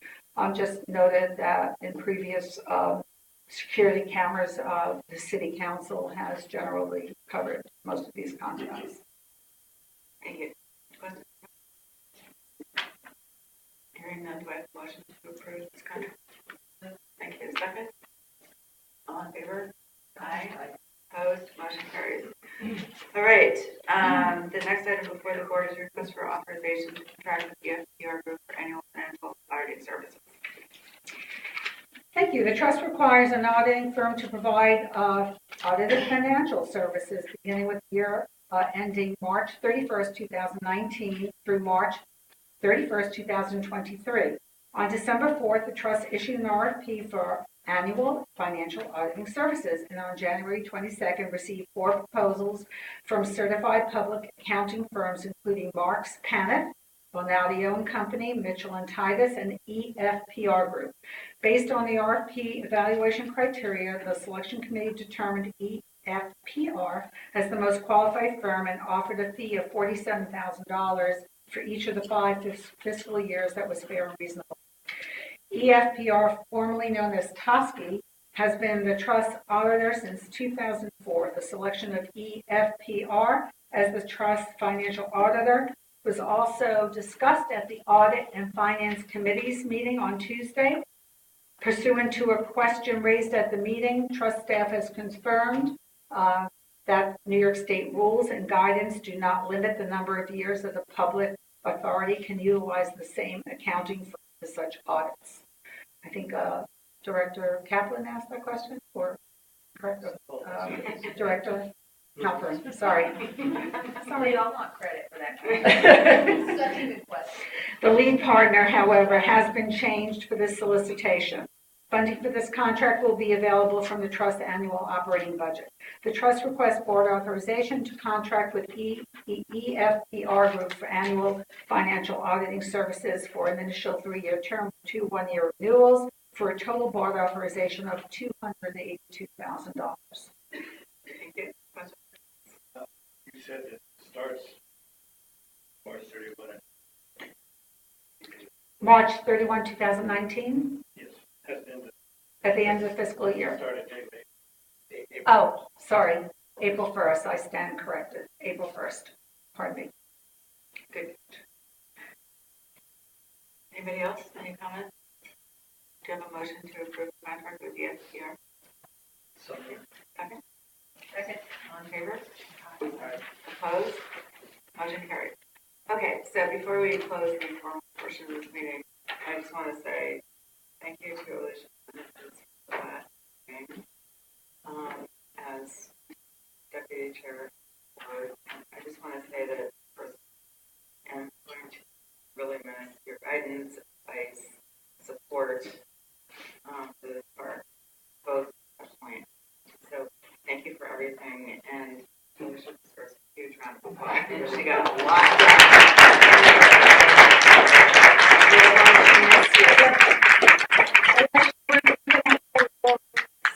C: Just noted that in previous security cameras, the city council has generally covered most of these contracts.
A: Thank you. Questions? Hearing none, do I have a motion to approve this contract? Thank you. Second? All in favor? Aye. Opposed? Motion carries. All right. The next item before the board is request for authorization to contract with the FPR Group for annual financial auditing services.
C: Thank you. The trust requires an auditing firm to provide audited financial services beginning with the year ending March 31st, 2019 through March 31st, 2023. On December 4th, the trust issued an RFP for annual financial auditing services, and on January 22nd received 4 proposals from certified public accounting firms, including Marks Paneth, Bonaldio and Company, Mitchell and Titus, and EFPR Group. Based on the RFP evaluation criteria, the selection committee determined EFPR as the most qualified firm and offered a fee of $47,000 for each of the 5 fiscal years that was fair and reasonable. EFPR, formerly known as Tosky, has been the trust auditor since 2004. The selection of EFPR as the trust financial auditor was also discussed at the Audit and Finance Committee's meeting on Tuesday. Pursuant to a question raised at the meeting, trust staff has confirmed that New York State rules and guidance do not limit the number of years that the public authority can utilize the same accounting firm for such audits. I think Director Kaplan asked that question, or correct? Director Halpern, sorry.
D: Sorry, I'll want credit for that. Such a good question.
C: The lead partner, however, has been changed for this solicitation. Funding for this contract will be available from the trust annual operating budget. The trust requests board authorization to contract with EFPR Group for annual financial auditing services for an initial 3-year term, 2 one-year renewals, for a total board authorization of $282,000.
A: Thank you. Questions?
G: You said it starts March 31.
C: March 31, 2019,
G: Yes, at the end of
C: at the end of the fiscal year.
G: started April.
C: Oh, sorry, April 1st. I stand corrected. April 1st. Pardon me.
A: Good. Anybody else? Any comments? Do you have a motion to approve the contract with the FPR?
B: So moved.
A: Second?
D: Second.
A: All in favor? Opposed? Motion carried. Okay, so before we close the formal portion of this meeting, I just want to say thank you to Alicia for that meeting. As deputy chair, I just want to say that first, I'm going to really miss your guidance, advice, support for this part, both touchpoint. So thank you for everything, and Alicia deserves a huge round of applause. She got a lot done.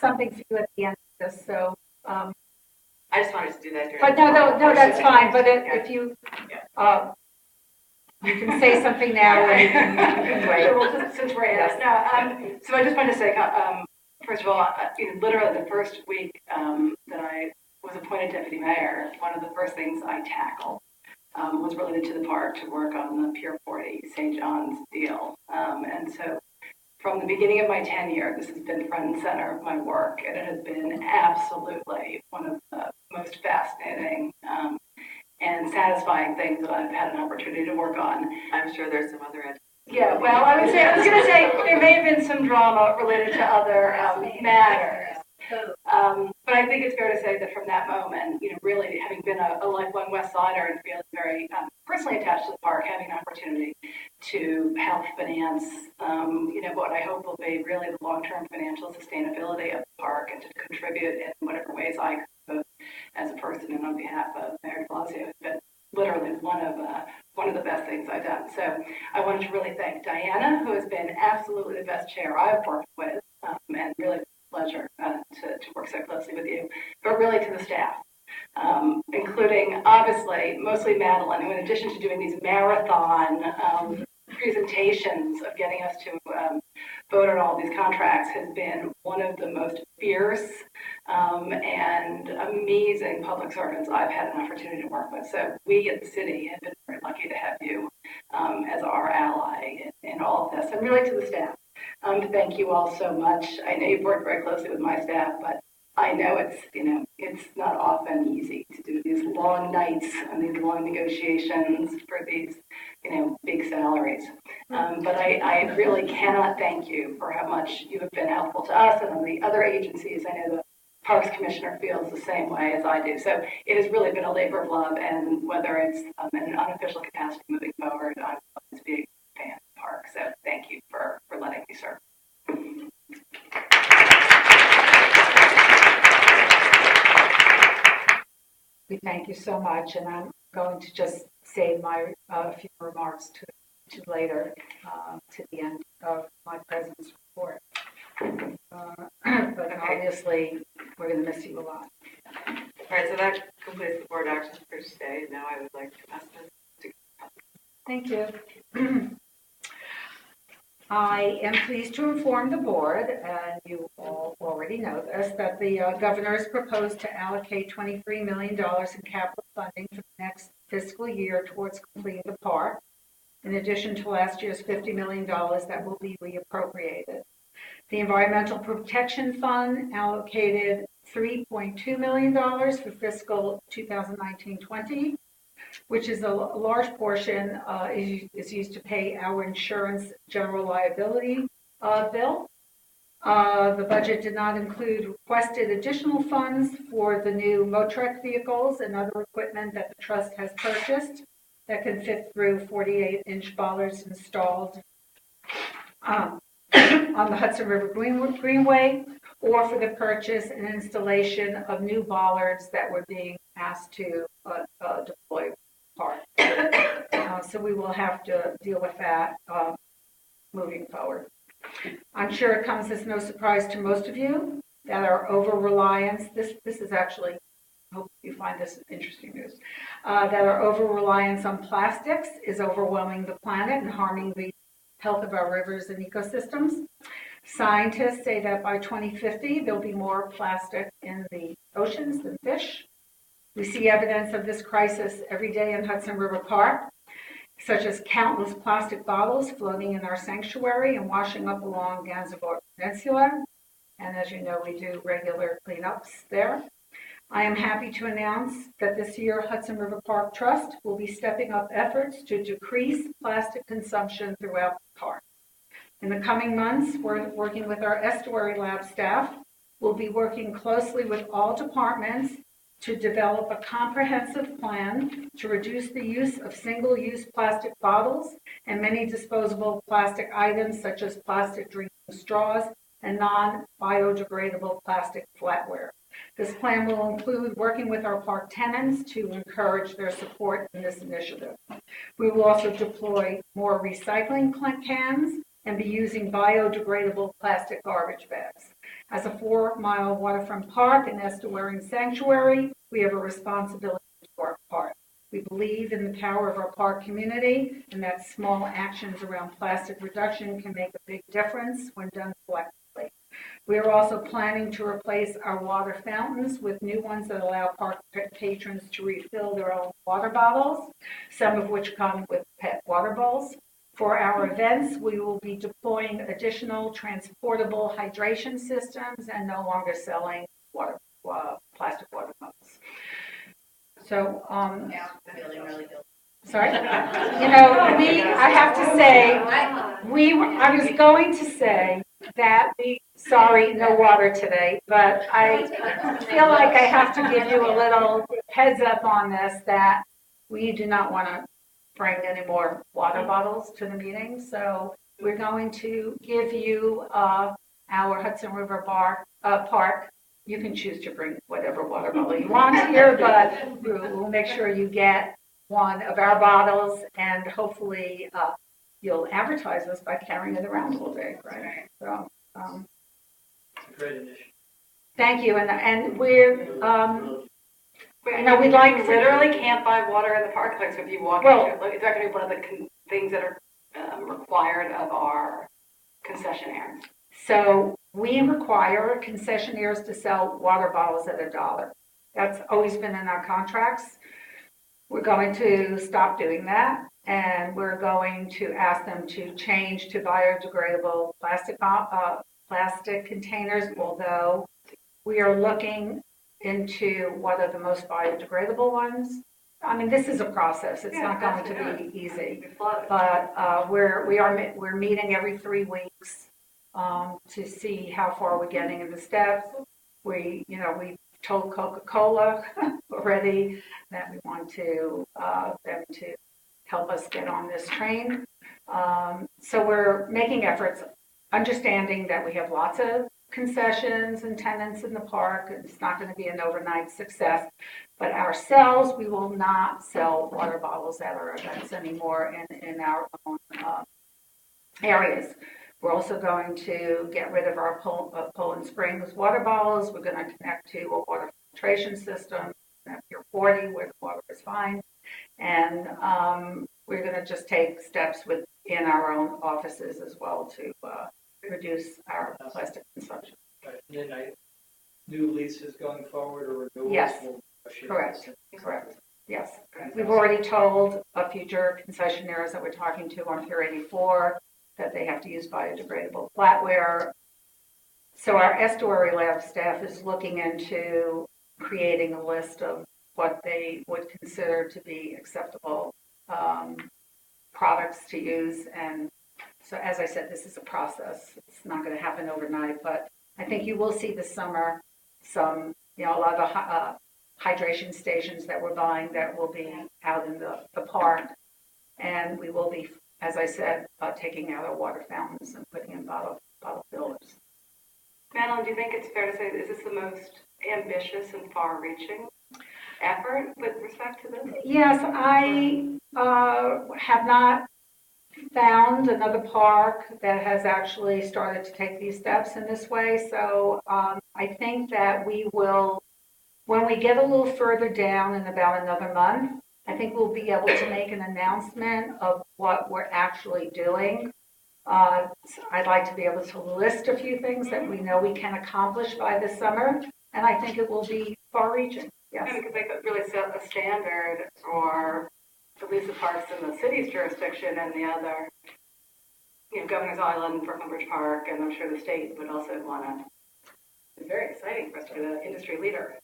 C: Something for you at the end of this, so,
A: I just wanted to do that during.
C: but no, that's fine, but if you, you can say something now, and you can wait.
H: Well, since we're at it. No, so I just wanted to say, first of all, literally the first week that I was appointed deputy mayor, one of the first things I tackled was related to the park to work on the Pier 40 St. John's deal. And so from the beginning of my tenure, this has been front and center of my work, and it has been absolutely one of the most fascinating and satisfying things that I've had an opportunity to work on.
A: I'm sure there's some other entities.
H: Yeah, well, I was going to say there may have been some drama related to other matters. But I think it's fair to say that from that moment, really having been a lifelong West Sider and feeling very personally attached to the park, having an opportunity to help finance, what I hope will be really the long-term financial sustainability of the park, and to contribute in whatever ways I could as a person and on behalf of Mayor de Blasio, has been literally one of the best things I've done. So I wanted to really thank Diana, who has been absolutely the best chair I've worked with, and really pleasure to work so closely with you, but really to the staff, including obviously mostly Madeline, who in addition to doing these marathon presentations of getting us to vote on all these contracts, has been one of the most fierce and amazing public servants I've had an opportunity to work with. So we at the city have been very lucky to have you as our ally in all of this, and really to the staff. Thank you all so much. I know you've worked very closely with my staff, but I know it's not often easy to do these long nights and these long negotiations for these, big salaries. But I really cannot thank you for how much you have been helpful to us and the other agencies. I know the Parks Commissioner feels the same way as I do. So it has really been a labor of love, and whether it's in an unofficial capacity moving forward, I'm always being a fan of the park. So thank you for letting me serve.
C: We thank you so much, and I'm going to just save my few remarks to later, to the end of my president's report. But obviously, we're going to miss you a lot.
A: All right, so that completes the board action for today. Now I would like to ask this to.
C: Thank you. I am pleased to inform the board, and you all already know this, that the governor has proposed to allocate $23 million in capital funding for the next fiscal year towards completing the park, in addition to last year's $50 million that will be reappropriated. The Environmental Protection Fund allocated $3.2 million for fiscal 2019-20, which is a large portion is used to pay our insurance general liability bill. The budget did not include requested additional funds for the new Motrec vehicles and other equipment that the trust has purchased that can fit through 48-inch bollards installed on the Hudson River Greenway, or for the purchase and installation of new bollards that were being asked to deploy park. So we will have to deal with that moving forward. I'm sure it comes as no surprise to most of you that our over-reliance, this is actually, I hope you find this interesting news, that our over-reliance on plastics is overwhelming the planet and harming the health of our rivers and ecosystems. Scientists say that by 2050, there'll be more plastic in the oceans than fish. We see evidence of this crisis every day in Hudson River Park, such as countless plastic bottles floating in our sanctuary and washing up along Gansevoort Peninsula. And as you know, we do regular cleanups there. I am happy to announce that this year Hudson River Park Trust will be stepping up efforts to decrease plastic consumption throughout the park. In the coming months, we're working with our estuary lab staff. We'll be working closely with all departments to develop a comprehensive plan to reduce the use of single-use plastic bottles and many disposable plastic items such as plastic drinking straws and non-biodegradable plastic flatware. This plan will include working with our park tenants to encourage their support in this initiative. We will also deploy more recycling cans and be using biodegradable plastic garbage bags. As a 4-mile waterfront park and estuarine sanctuary, we have a responsibility to our park. We believe in the power of our park community and that small actions around plastic reduction can make a big difference when done collectively. We are also planning to replace our water fountains with new ones that allow park patrons to refill their own water bottles, some of which come with PET water bowls. For our events, we will be deploying additional transportable hydration systems and no longer selling plastic water bottles. So,
D: Feeling really guilty.
C: sorry? I have to say, I was going to say that sorry, no water today, but I feel like I have to give you a little heads up on this that we do not want to bring any more water bottles to the meeting. So we're going to give you our Hudson River Park. You can choose to bring whatever water bottle you want here, but we'll make sure you get one of our bottles, and hopefully you'll advertise us by carrying it around all day, right? So,
B: It's a great initiative.
C: thank you, and we're, we'd
H: You
C: like to
H: literally can't buy water in the park. Like, so if you walk
C: Well-
H: into it, it's not going to be one of the things that are required of our concessionaires.
C: So we require concessionaires to sell water bottles at $1. That's always been in our contracts. We're going to stop doing that, and we're going to ask them to change to biodegradable plastic containers, although we are looking into what are the most biodegradable ones. I mean, this is a process. It's not going to be easy, but we're meeting every 3 weeks to see how far we're getting in the steps. We told Coca-Cola already that we want them to help us get on this train. So we're making efforts, understanding that we have lots of concessions and tenants in the park. It's not going to be an overnight success, but ourselves, we will not sell water bottles at our events anymore in our own areas. We're also going to get rid of our Poland Springs water bottles. We're going to connect to a water filtration system at Pier 40 where the water is fine. And we're going to just take steps within our own offices as well to reduce our plastic consumption.
B: Right. And then new leases going forward or renewals?
C: Yes.
B: will negotiate
C: Correct.
B: this.
C: Correct. Yes. We've already told a future concessionaires that we're talking to on Pier 84 that they have to use biodegradable flatware. So our estuary lab staff is looking into creating a list of what they would consider to be acceptable products to use. And so, as I said, this is a process. It's not going to happen overnight, but I think you will see this summer a lot of the hydration stations that we're buying that will be out in the park. And we will be, as I said, taking out our water fountains and putting in bottle fillers.
H: Madeline, do you think it's fair to say, is this the most ambitious and far-reaching effort with respect to this?
C: Yes, I have not found another park that has actually started to take these steps in this way. So I think that we will, when we get a little further down in about another month, I think we'll be able to make an announcement of what we're actually doing. I'd like to be able to list a few things that we know we can accomplish by this summer, and I think it will be far-reaching. Yes.
H: Because they could really set a standard for at least the parks in the city's jurisdiction and the other, Governor's Island, Brooklyn Bridge Park, and I'm sure the state would also want to. It's very exciting for us to be the industry leader.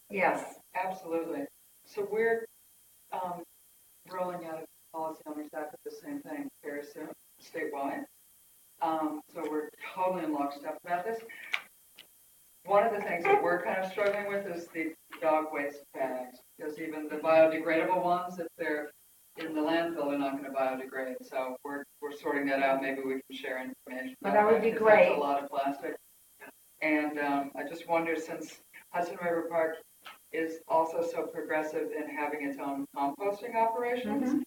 C: Yes.
F: Absolutely. So we're rolling out a policy on exactly the same thing very soon, statewide. So we're totally in lockstep about this. One of the things that we're kind of struggling with is the dog waste bags, because even the biodegradable ones, if they're in the landfill, they're not going to biodegrade. So we're sorting that out. Maybe we can share information.
C: But
F: about
C: that would be
F: 'cause
C: great.
F: That's a lot of plastic. And I just wonder, since Hudson River Park is also so progressive in having its own composting operations,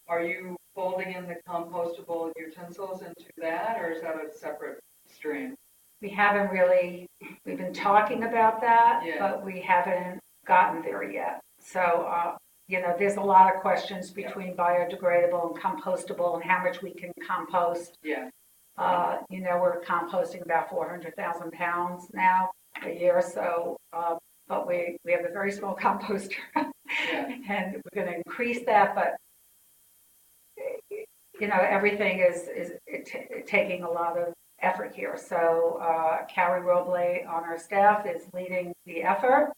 F: are you folding in the compostable utensils into that, or is that a separate stream?
C: We haven't really, we've been talking about that,
F: Yeah.
C: but we haven't gotten there yet. So, there's a lot of questions between biodegradable and compostable and how much we can compost.
F: Yeah.
C: We're composting about 400,000 pounds now a year, so, but we have a very small composter.
F: Yeah.
C: And we're going to increase that, but, everything is taking a lot of effort here. So Carrie Roble on our staff is leading the effort,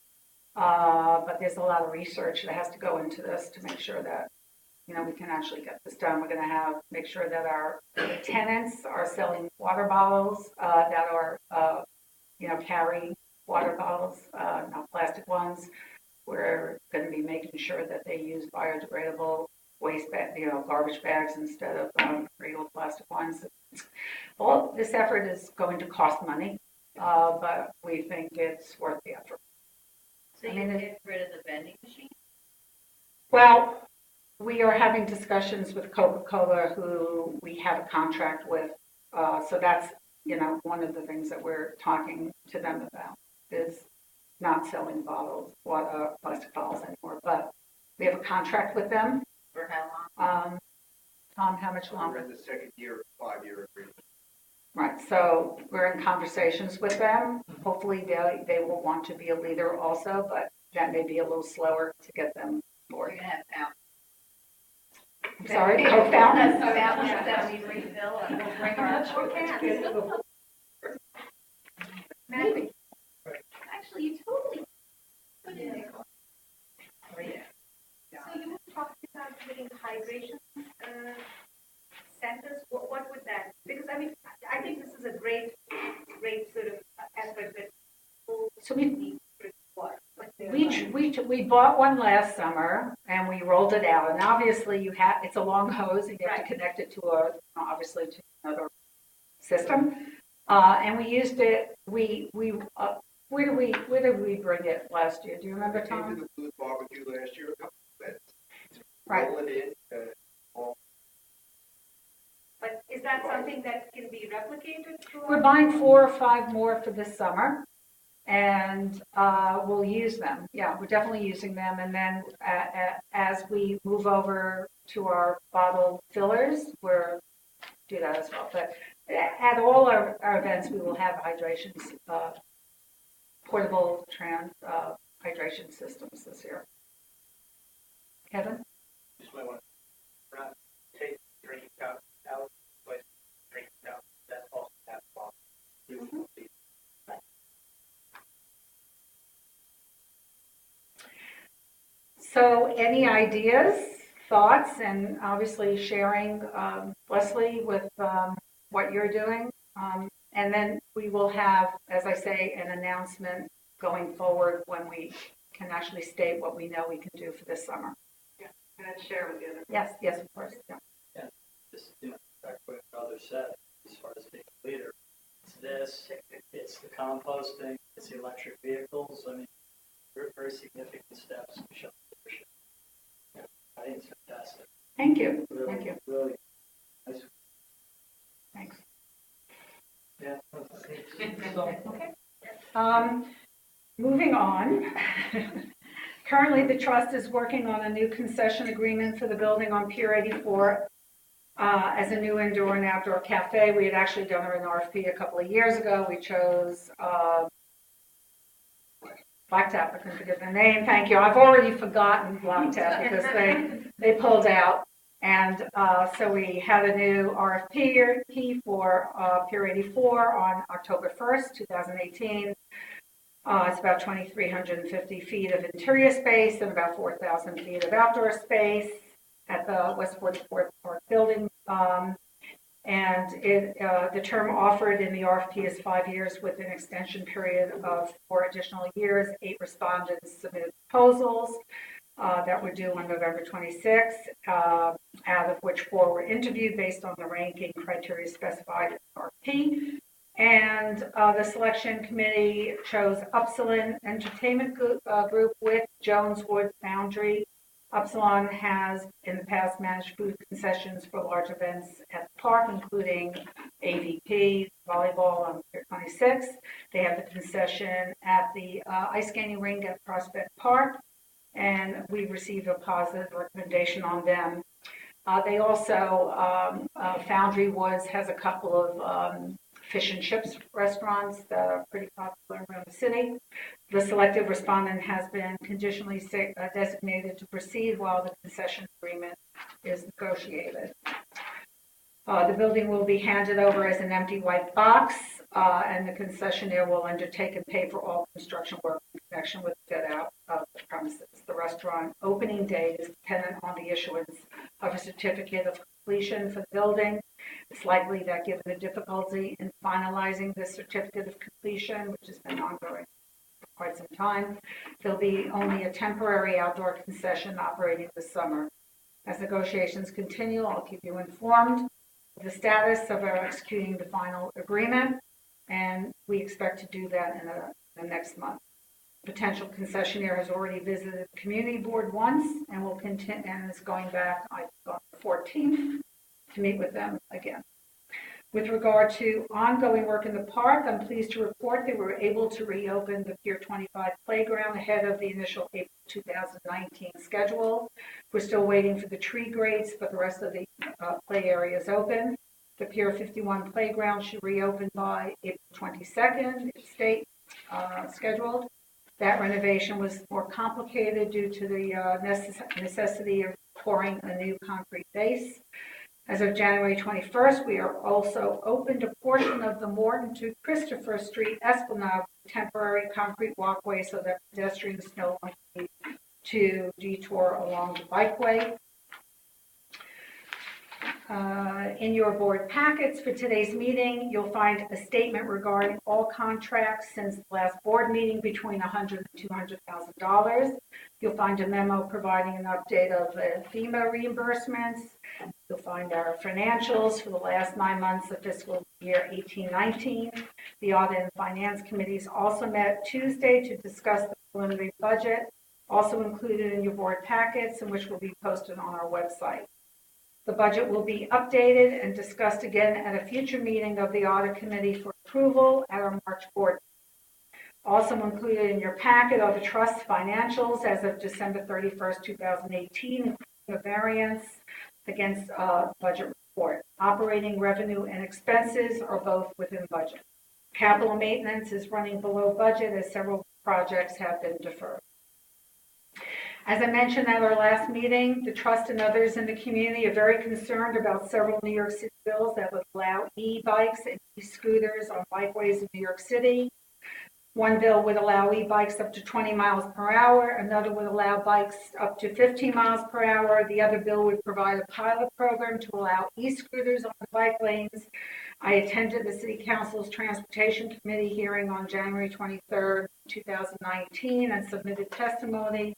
C: but there's a lot of research that has to go into this to make sure that, we can actually get this done. We're going to make sure that our tenants are selling water bottles that are, carry water bottles, not plastic ones. We're going to be making sure that they use biodegradable waste bag, garbage bags instead of regular plastic ones. All this effort is going to cost money, but we think it's worth the effort.
D: So you get rid of the vending machine?
C: Well, we are having discussions with Coca-Cola, who we have a contract with. So that's, one of the things that we're talking to them about is not selling plastic bottles anymore. But we have a contract with them.
D: For how long?
C: Tom, how much
G: We're
C: longer?
G: in the second year, 5-year agreement.
C: Right, so we're in conversations with them. Hopefully they will want to be a leader also, but that may be a little slower to get them
D: We're
C: board.
D: going to have fountains.
C: I'm sorry, Coke fountains?
D: Fountains that we refill and we'll bring our own cans.
C: Maybe.
D: Actually, you totally put in there. So you were talking about putting hydration centers. What would that? Because I think this is a great sort of effort that people
C: So we
D: need to water.
C: We bought one last summer and we rolled it out, and obviously it's a long hose and you have to connect it to another system. And we used it. Where did we bring it last year? Do you remember,
G: Came to
C: Tom?
G: the Blues Barbecue last year, a couple of beds.
C: Right.
G: Roll it in,
D: But is that something that can be replicated?
C: We're buying 4 or 5 more for this summer, and we'll use them. Yeah, we're definitely using them. And then as we move over to our bottle fillers, we'll do that as well. But at all our events, we will have hydration, portable hydration systems this year. Kevin?
B: Just might want to not take drinking out, but drinking out, that also has bottle.
C: So any ideas, thoughts, and obviously sharing, Leslie, with what you're doing? And then we will have, as I say, an announcement going forward when we can actually state what we know we can do for this summer.
A: And then share with the other.
C: Yes, of course. Yeah.
B: Just, back what others said, as far as being a leader. It's this, it's the composting, it's the electric vehicles. I mean, very, very significant steps to show leadership. Yeah, I think it's fantastic.
C: Thank you.
B: Really,
C: Thank you.
B: Really nice.
C: Thanks.
B: Yeah. So,
C: Moving on. Currently, the trust is working on a new concession agreement for the building on Pier 84 as a new indoor and outdoor cafe. We had actually done an RFP a couple of years ago. We chose Black Tap. I couldn't forget the name. Thank you. I've already forgotten Black Tap because they pulled out. And so we had a new RFP for Pier 84 on October 1st, 2018. It's about 2,350 feet of interior space and about 4,000 feet of outdoor space at the West 44th Park building. And the term offered in the RFP is 5 years with an extension period of 4 additional years. 8 respondents submitted proposals that were due on November 26th, out of which 4 were interviewed based on the ranking criteria specified in the RFP. And the selection committee chose Upsilon Entertainment Group with Joneswood Foundry. Upsilon has in the past managed food concessions for large events at the park, including AVP, volleyball on Pier 26. They have the concession at the ice skating rink at Prospect Park, and we received a positive recommendation on them. They also, Foundry Woods has a couple of fish and chips restaurants that are pretty popular around the city. The selected respondent has been conditionally designated to proceed while the concession agreement is negotiated. The building will be handed over as an empty white box, and the concessionaire will undertake and pay for all construction work in connection with the fit out of the premises. The restaurant opening date is dependent on the issuance of a certificate of completion for the building. It's likely that given the difficulty in finalizing the certificate of completion, which has been ongoing for quite some time, there'll be only a temporary outdoor concession operating this summer. As negotiations continue, I'll keep you informed of the status of our executing the final agreement, and we expect to do that in the next month. Potential concessionaire has already visited the community board once and will continue, and is going back on the 14th to meet with them again. With regard to ongoing work in the park, I'm pleased to report that we were able to reopen the Pier 25 playground ahead of the initial April 2019 schedule. We're still waiting for the tree grates, but the rest of the play area is open. The Pier 51 playground should reopen by April 22nd, it's state scheduled. That renovation was more complicated due to the necessity of pouring a new concrete base. As of January 21st, we are also opened a portion of the Morton to Christopher Street Esplanade temporary concrete walkway so that pedestrians no longer need to detour along the bikeway. In your board packets for today's meeting, you'll find a statement regarding all contracts since the last board meeting between $100,000 and $200,000. You'll find a memo providing an update of the FEMA reimbursements. You'll find our financials for the last 9 months of fiscal year 18-19. The Audit and Finance Committees also met Tuesday to discuss the preliminary budget, also included in your board packets, and which will be posted on our website. The budget will be updated and discussed again at a future meeting of the Audit Committee for approval at our March board. Also included in your packet are the trust financials as of December 31st, 2018, including a variance against budget report. Operating revenue and expenses are both within budget. Capital maintenance is running below budget as several projects have been deferred. As I mentioned at our last meeting, the trust and others in the community are very concerned about several New York City bills that would allow e-bikes and e-scooters on bikeways in New York City. One bill would allow e-bikes up to 20 miles per hour. Another would allow bikes up to 15 miles per hour. The other bill would provide a pilot program to allow e-scooters on the bike lanes. I attended the City Council's Transportation Committee hearing on January 23rd, 2019, and submitted testimony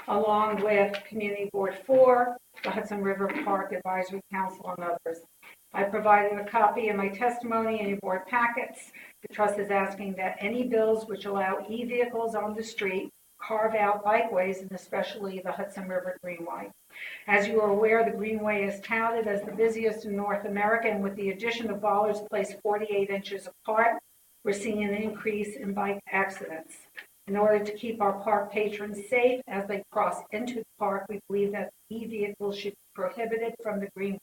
C: along with Community Board 4, the Hudson River Park Advisory Council, and others. I provided a copy of my testimony in your board packets. The trust is asking that any bills which allow e-vehicles on the street carve out bikeways, and especially the Hudson River Greenway. As you are aware, the Greenway is touted as the busiest in North America, and with the addition of bollards placed 48 inches apart, we're seeing an increase in bike accidents. In order to keep our park patrons safe as they cross into the park, we believe that e-vehicles should be prohibited from the Greenway.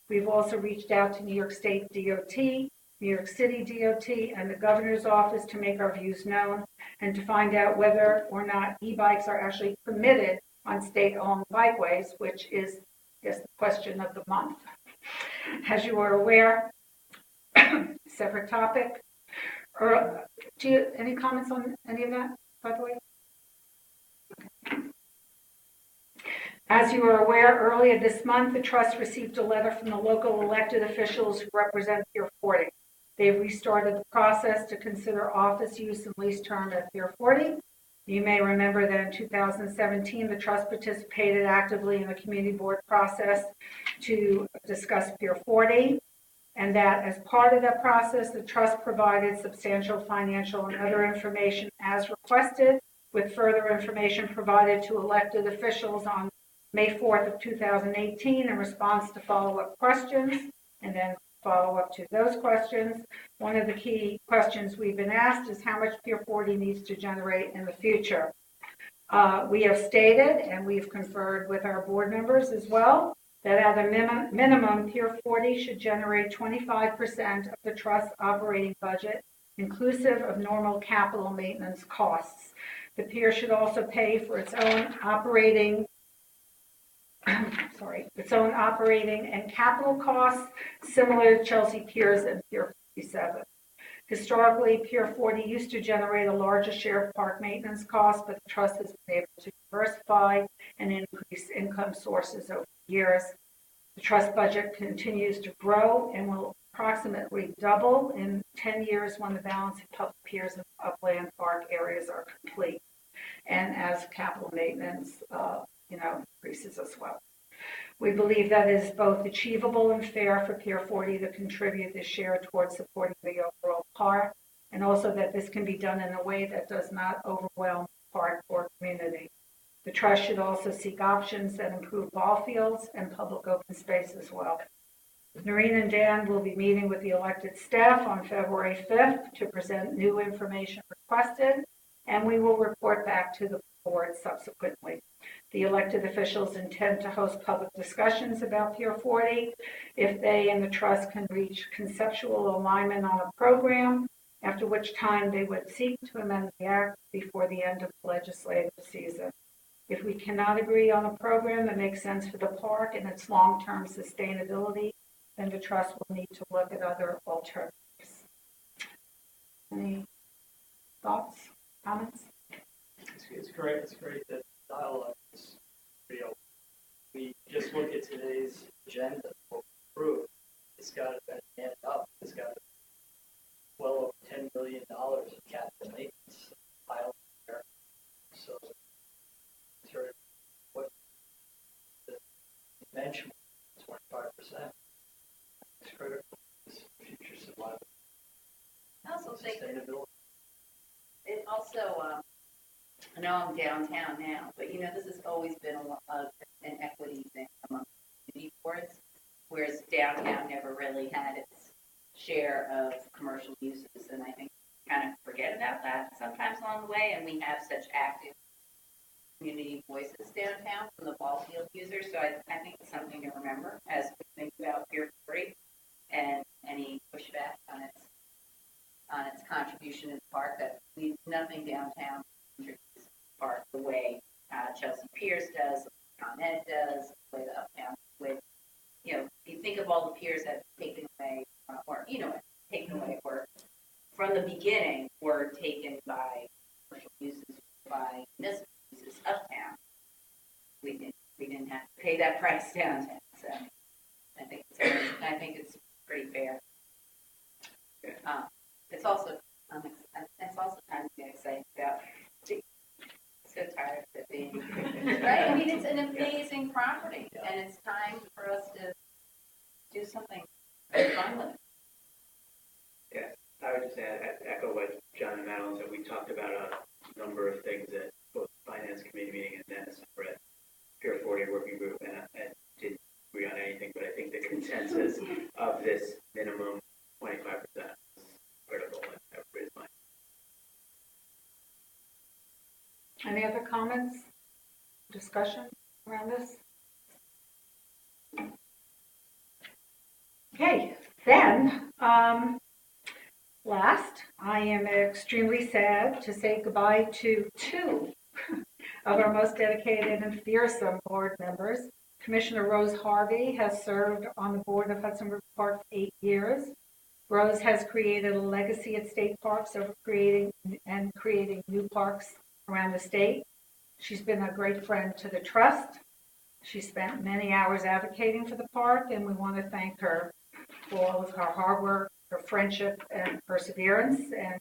C: We've also reached out to New York State DOT, New York City DOT, and the governor's office to make our views known and to find out whether or not e-bikes are actually permitted on state-owned bikeways, which is, I guess, the question of the month. As you are aware, separate topic, Or, any comments on any of that, by the way? As you are aware, earlier this month, the trust received a letter from the local elected officials who represent Pier 40. They've restarted the process to consider office use and lease term at Pier 40. You may remember that in 2017, the trust participated actively in the community board process to discuss Pier 40, and that as part of that process, the trust provided substantial financial and other information as requested, with further information provided to elected officials on May 4th of 2018 in response to follow-up questions, and then follow up to those questions. One of the key questions we've been asked is how much Pier 40 needs to generate in the future. We have stated, and we've conferred with our board members as well, that at a minimum, Pier 40 should generate 25% of the trust's operating budget, inclusive of normal capital maintenance costs. The pier should also pay for its own operating and capital costs, similar to Chelsea Piers and Pier 57. Historically, Pier 40 used to generate a larger share of park maintenance costs, but the trust has been able to diversify and increase income sources over the years. The trust budget continues to grow and will approximately double in 10 years when the balance of public piers and upland park areas are complete, and as capital maintenance increases as well. We believe that it is both achievable and fair for Pier 40 to contribute this share towards supporting the overall park, and also that this can be done in a way that does not overwhelm the park or community. The trust should also seek options that improve ball fields and public open space as well. Noreen and Dan will be meeting with the elected staff on February 5th to present new information requested, and we will report back to the board subsequently. The elected officials intend to host public discussions about Pier 40 if they and the trust can reach conceptual alignment on a program, after which time they would seek to amend the act before the end of the legislative season. If we cannot agree on a program that makes sense for the park and its long-term sustainability, then the trust will need to look at other alternatives. Any thoughts, comments?
B: It's great. It's great that dialogue is real. We just look at today's agenda, what we approved. It's got to be added up. It's got to be well over $10 million in capital maintenance piled there. So, sort of what the benchmark, 25%, is critical to future survival.
I: I also think
B: Sustainability.
I: it also, I know I'm downtown now, but this has always been an equity thing among community boards, whereas downtown never really had its share of commercial uses, and I think we kind of forget about that sometimes along the way, and we have such active community voices downtown from the ball field users, so I think it's something to remember as we think about Pier 40 and any pushback on its contribution in the park that leaves nothing downtown park the way Chelsea Piers does, Con Ed does, the way the Uptown, with you think of all the piers that have taken away, or from the beginning were taken by commercial uses, by municipal uses uptown. We didn't have to pay that price downtown, so I think it's pretty fair. It's also time to get excited about. So tired of it being right. I mean, it's an amazing property, and it's time for us to do something fun with it.
E: Yeah, I would just echo what John and Madeline said. We talked about a number of things at both the Finance Committee meeting and then a separate Pier 40 working group, and didn't agree on anything, but I think the consensus of this minimum 25% is critical in everybody's mind.
C: Any other comments, discussion around this? Okay, then, last, I am extremely sad to say goodbye to two of our most dedicated and fearsome board members. Commissioner Rose Harvey has served on the board of Hudson River Park for 8 years. Rose has created a legacy at state parks of creating new parks around the state. She's been a great friend to the trust. She spent many hours advocating for the park, and we want to thank her for all of her hard work, her friendship, and perseverance, and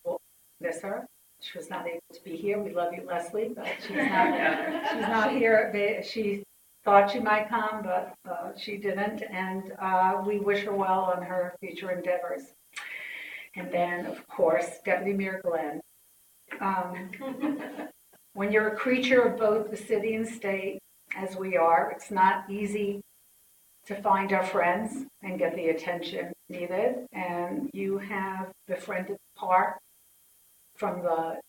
C: we'll miss her. She was not able to be here. We love you, Leslie, but she's not here. She thought she might come, but she didn't, and we wish her well on her future endeavors. And then, of course, Deputy Mayor Glenn. When you're a creature of both the city and state, as we are, it's not easy to find our friends and get the attention needed. And you have befriended the park from the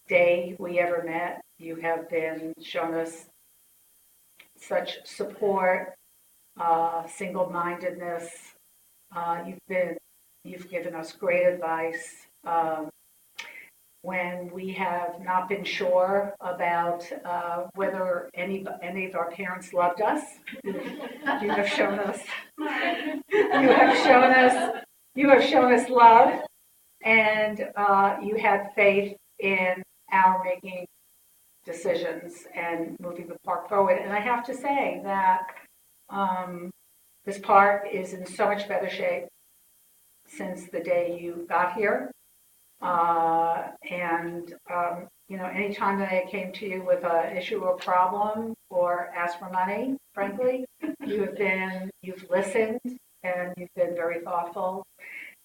C: day we ever met. You have been shown us such support, single-mindedness. You've given us great advice. When we have not been sure about whether any of our parents loved us, you have shown us love, and you had faith in our making decisions and moving the park forward. And I have to say that this park is in so much better shape since the day you got here. Anytime that I came to you with an issue or problem or asked for money, frankly, you've listened and you've been very thoughtful.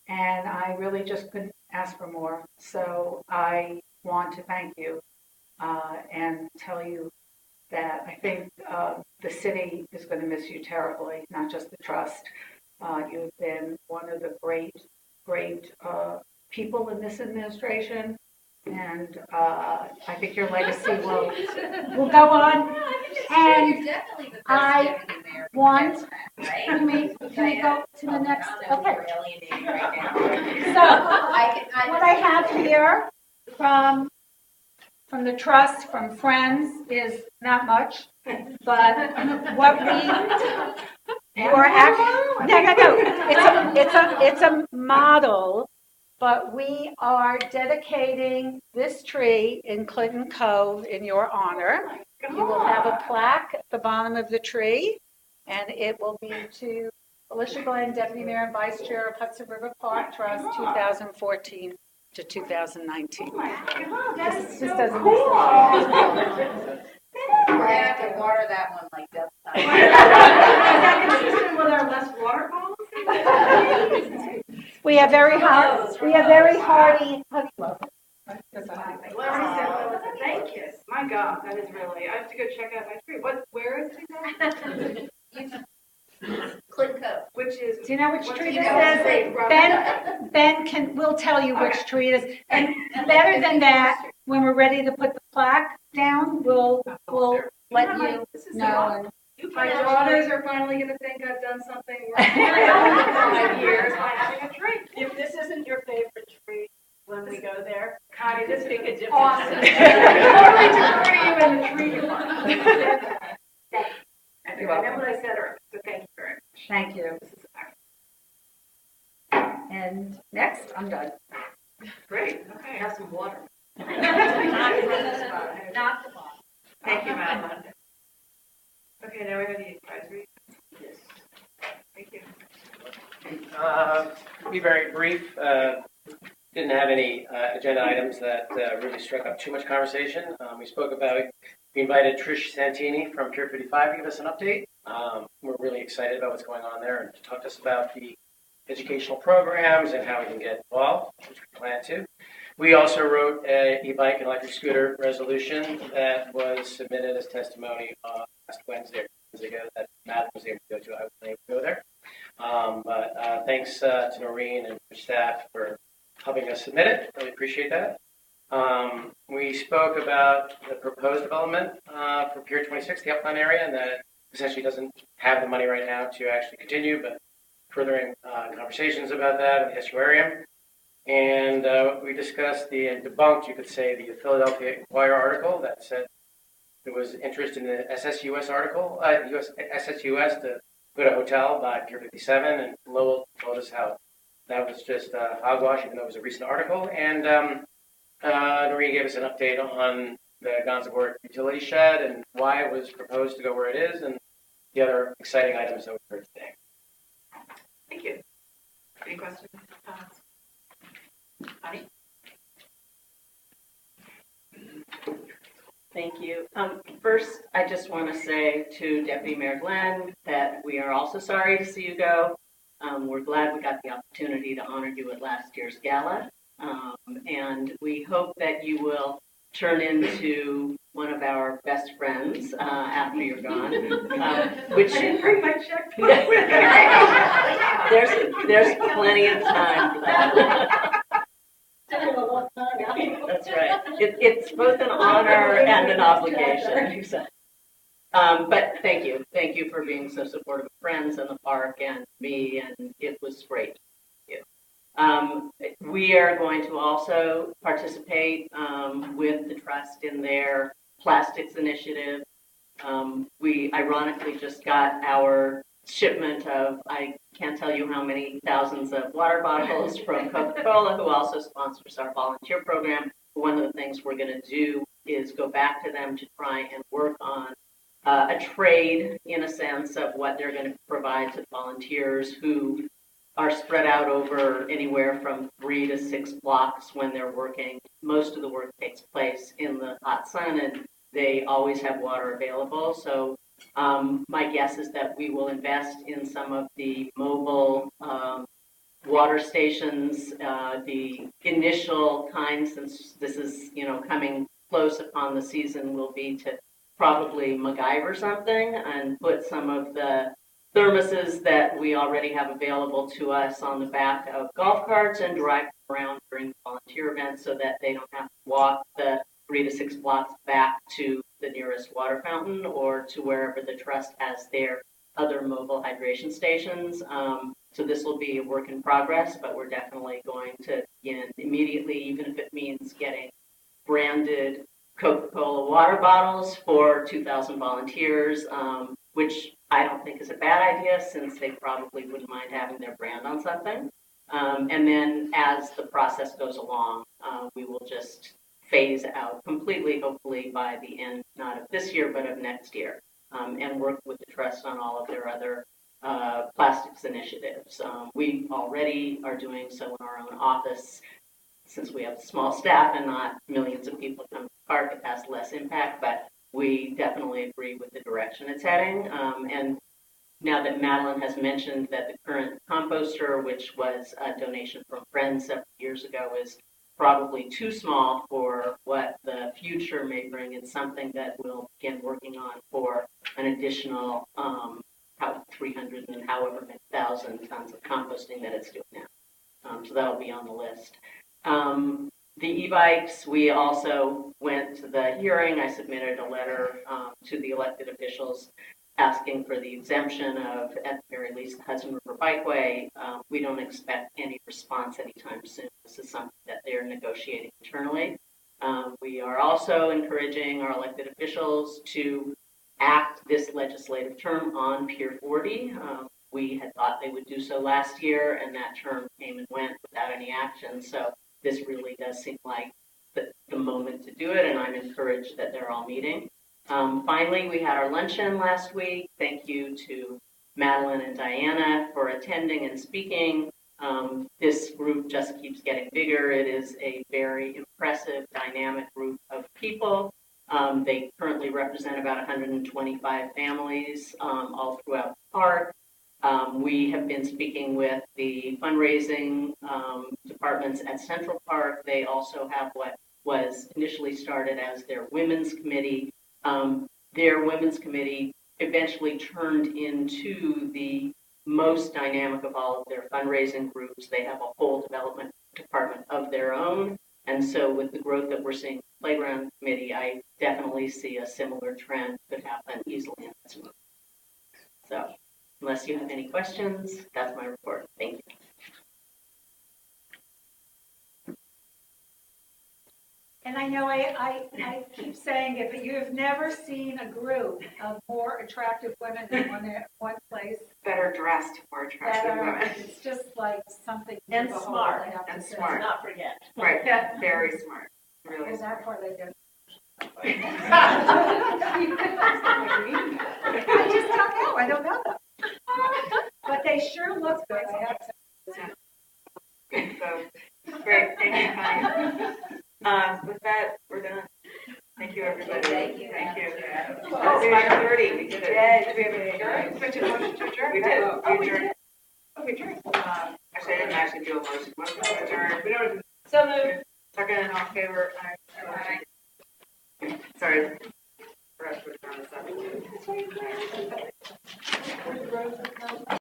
C: And I really just couldn't ask for more. So I want to thank you and tell you that I think the city is going to miss you terribly, not just the trust. You have been one of the great people in this administration, and I think your legacy will go on. And
I: You're definitely the
C: I
I: best deputy mayor.
C: want-
I: Right?
C: Can we go to the next? Okay.
I: Alienating right now.
C: So what I have here from the trust, from friends, is not much, but what you are actually, no. It's a model, but we are dedicating this tree in Clinton Cove in your honor. You will have a plaque at the bottom of the tree, and it will be to Alicia Glenn, Deputy Mayor and Vice Chair of Hudson River Park Trust, 2014 to 2019. This doesn't make sense.
I: We're gonna have to water that one like that.
D: Is that consistent with our less water policy?
C: We have very hardy honeyglow.
A: Thank you. My God, that is really, I have to go check out my tree. Where is it again?
I: Clinton Cove.
A: Which is.
C: Do you know which tree
A: you
C: this
A: know?
C: is? Ben will tell you which tree it is. And better than that, when we're ready to put the plaque down, we'll let you know.
A: My daughters are finally going to think I've done something right for 5 years by having a tree.
D: If this isn't your favorite tree when we go there,
A: Connie, this
D: make a difference.
A: awesome. Totally agree with the tree department. I know what I said earlier, so thank you very much.
C: Thank you.
A: This is
C: And next, I'm done.
A: great. Okay, have some water.
C: Not the bottom.
A: Thank you, Madeline. Okay, now we have the advisory. Yes. Thank you.
J: Be very brief. Didn't have any agenda items that really struck up too much conversation. We spoke about, we invited Trish Santini from Pier 55 to give us an update. We're really excited about what's going on there and to talk to us about the educational programs and how we can get involved, which we plan to. We also wrote an e-bike and electric scooter resolution that was submitted as testimony last Wednesday ago that Matt was able to go to. I wasn't able to go there. But thanks to Noreen and her staff for helping us submit it. Really appreciate that. We spoke about the proposed development for Pier 26, the upland area, and that essentially doesn't have the money right now to actually continue, but furthering conversations about that in the estuarium. And we discussed and debunked, you could say, the Philadelphia Inquirer article that said there was interest in the SSUS article, SSUS to put a hotel by Pier 57, and Lowell told us how that was just hogwash, even though it was a recent article. And Noreen gave us an update on the Gonzabort utility shed and why it was proposed to go where it is, and the other exciting items that we heard today.
A: Thank you. Any questions? Connie?
K: Thank you. First, I just want to say to Deputy Mayor Glenn that we are also sorry to see you go. We're glad we got the opportunity to honor you at last year's gala. And we hope that you will turn into one of our best friends after you're gone. Which
D: I didn't bring my checkbook with
K: there's plenty of time for that. That's right. It's both an honor and an obligation. But thank you. Thank you for being so supportive of friends and the park and me, and it was great. Thank you. We are going to also participate with the Trust in their plastics initiative. We ironically just got our shipment of, I can't tell you how many thousands of water bottles from Coca-Cola, who also sponsors our volunteer program. One of the things we're going to do is go back to them to try and work on a trade, in a sense, of what they're going to provide to volunteers who are spread out over anywhere from 3 to 6 blocks when they're working. Most of the work takes place in the hot sun, and they always have water available. So my guess is that we will invest in some of the mobile water stations. The initial kind, since this is coming close upon the season, will be to probably MacGyver something and put some of the thermoses that we already have available to us on the back of golf carts and drive around during volunteer events so that they don't have to walk the 3 to 6 blocks back to the nearest water fountain or to wherever the Trust has their other mobile hydration stations. So this will be a work in progress, but we're definitely going to begin immediately, even if it means getting branded Coca-Cola water bottles for 2,000 volunteers, which I don't think is a bad idea since they probably wouldn't mind having their brand on something. And then as the process goes along, we will just phase out completely, hopefully by the end, not of this year, but of next year, and work with the Trust on all of their other plastics initiatives. We already are doing so in our own office. Since we have a small staff and not millions of people come to the park, it has less impact, but we definitely agree with the direction it's heading. And now that Madeline has mentioned that the current composter, which was a donation from friends several years ago, is probably too small for what the future may bring, it's something that we'll begin working on for an additional 300 and however many thousand tons of composting that it's doing now. So that'll be on the list. The e-bikes, we also went to the hearing. I submitted a letter to the elected officials asking for the exemption of, at the very least, the Hudson River Bikeway. We don't expect any response anytime soon. This is something that they're negotiating internally. We are also encouraging our elected officials to act this legislative term on Pier 40. We had thought they would do so last year, and that term came and went without any action. So this really does seem like the moment to do it, and I'm encouraged that they're all meeting. Finally, we had our luncheon last week. Thank you to Madeline and Diana for attending and speaking. This group just keeps getting bigger. It is a very impressive, dynamic group of people. They currently represent about 125 families all throughout the park. We have been speaking with the fundraising departments at Central Park. They also have what was initially started as their women's committee. Their women's committee eventually turned into the most dynamic of all of their fundraising groups. They have a whole development department of their own. And so with the growth that we're seeing in the playground committee, I definitely see a similar trend could happen easily in this movement. So unless you have any questions, that's my report. Thank you.
C: And I know I keep saying it, but you have never seen a group of more attractive women in one place
A: better dressed, more attractive women.
C: It's just like something. to
K: And
C: behold,
K: smart.
C: I have to
A: And
C: say.
A: smart.
K: Not forget.
A: Right, very smart, really
C: And
A: smart.
C: that part I did.
A: I
C: just don't know. I don't know them. But they sure look good. I have to.
A: So, great, thank you, Connie. With that, we're done. Thank you, everybody.
I: Thank you.
A: Thank you.
H: Oh,
A: It's 5:30, we did it.
H: Yeah, did we have an adjourn? We did a motion to adjourn?
A: We did,
H: Oh,
A: we
H: we
A: adjourned.
H: did. Oh, we adjourned.
A: Actually, I didn't actually do a motion. Motion to adjourn. We don't.
H: So moved.
A: Second, all in favor? Aye. Sorry. Forgot to put it on the second.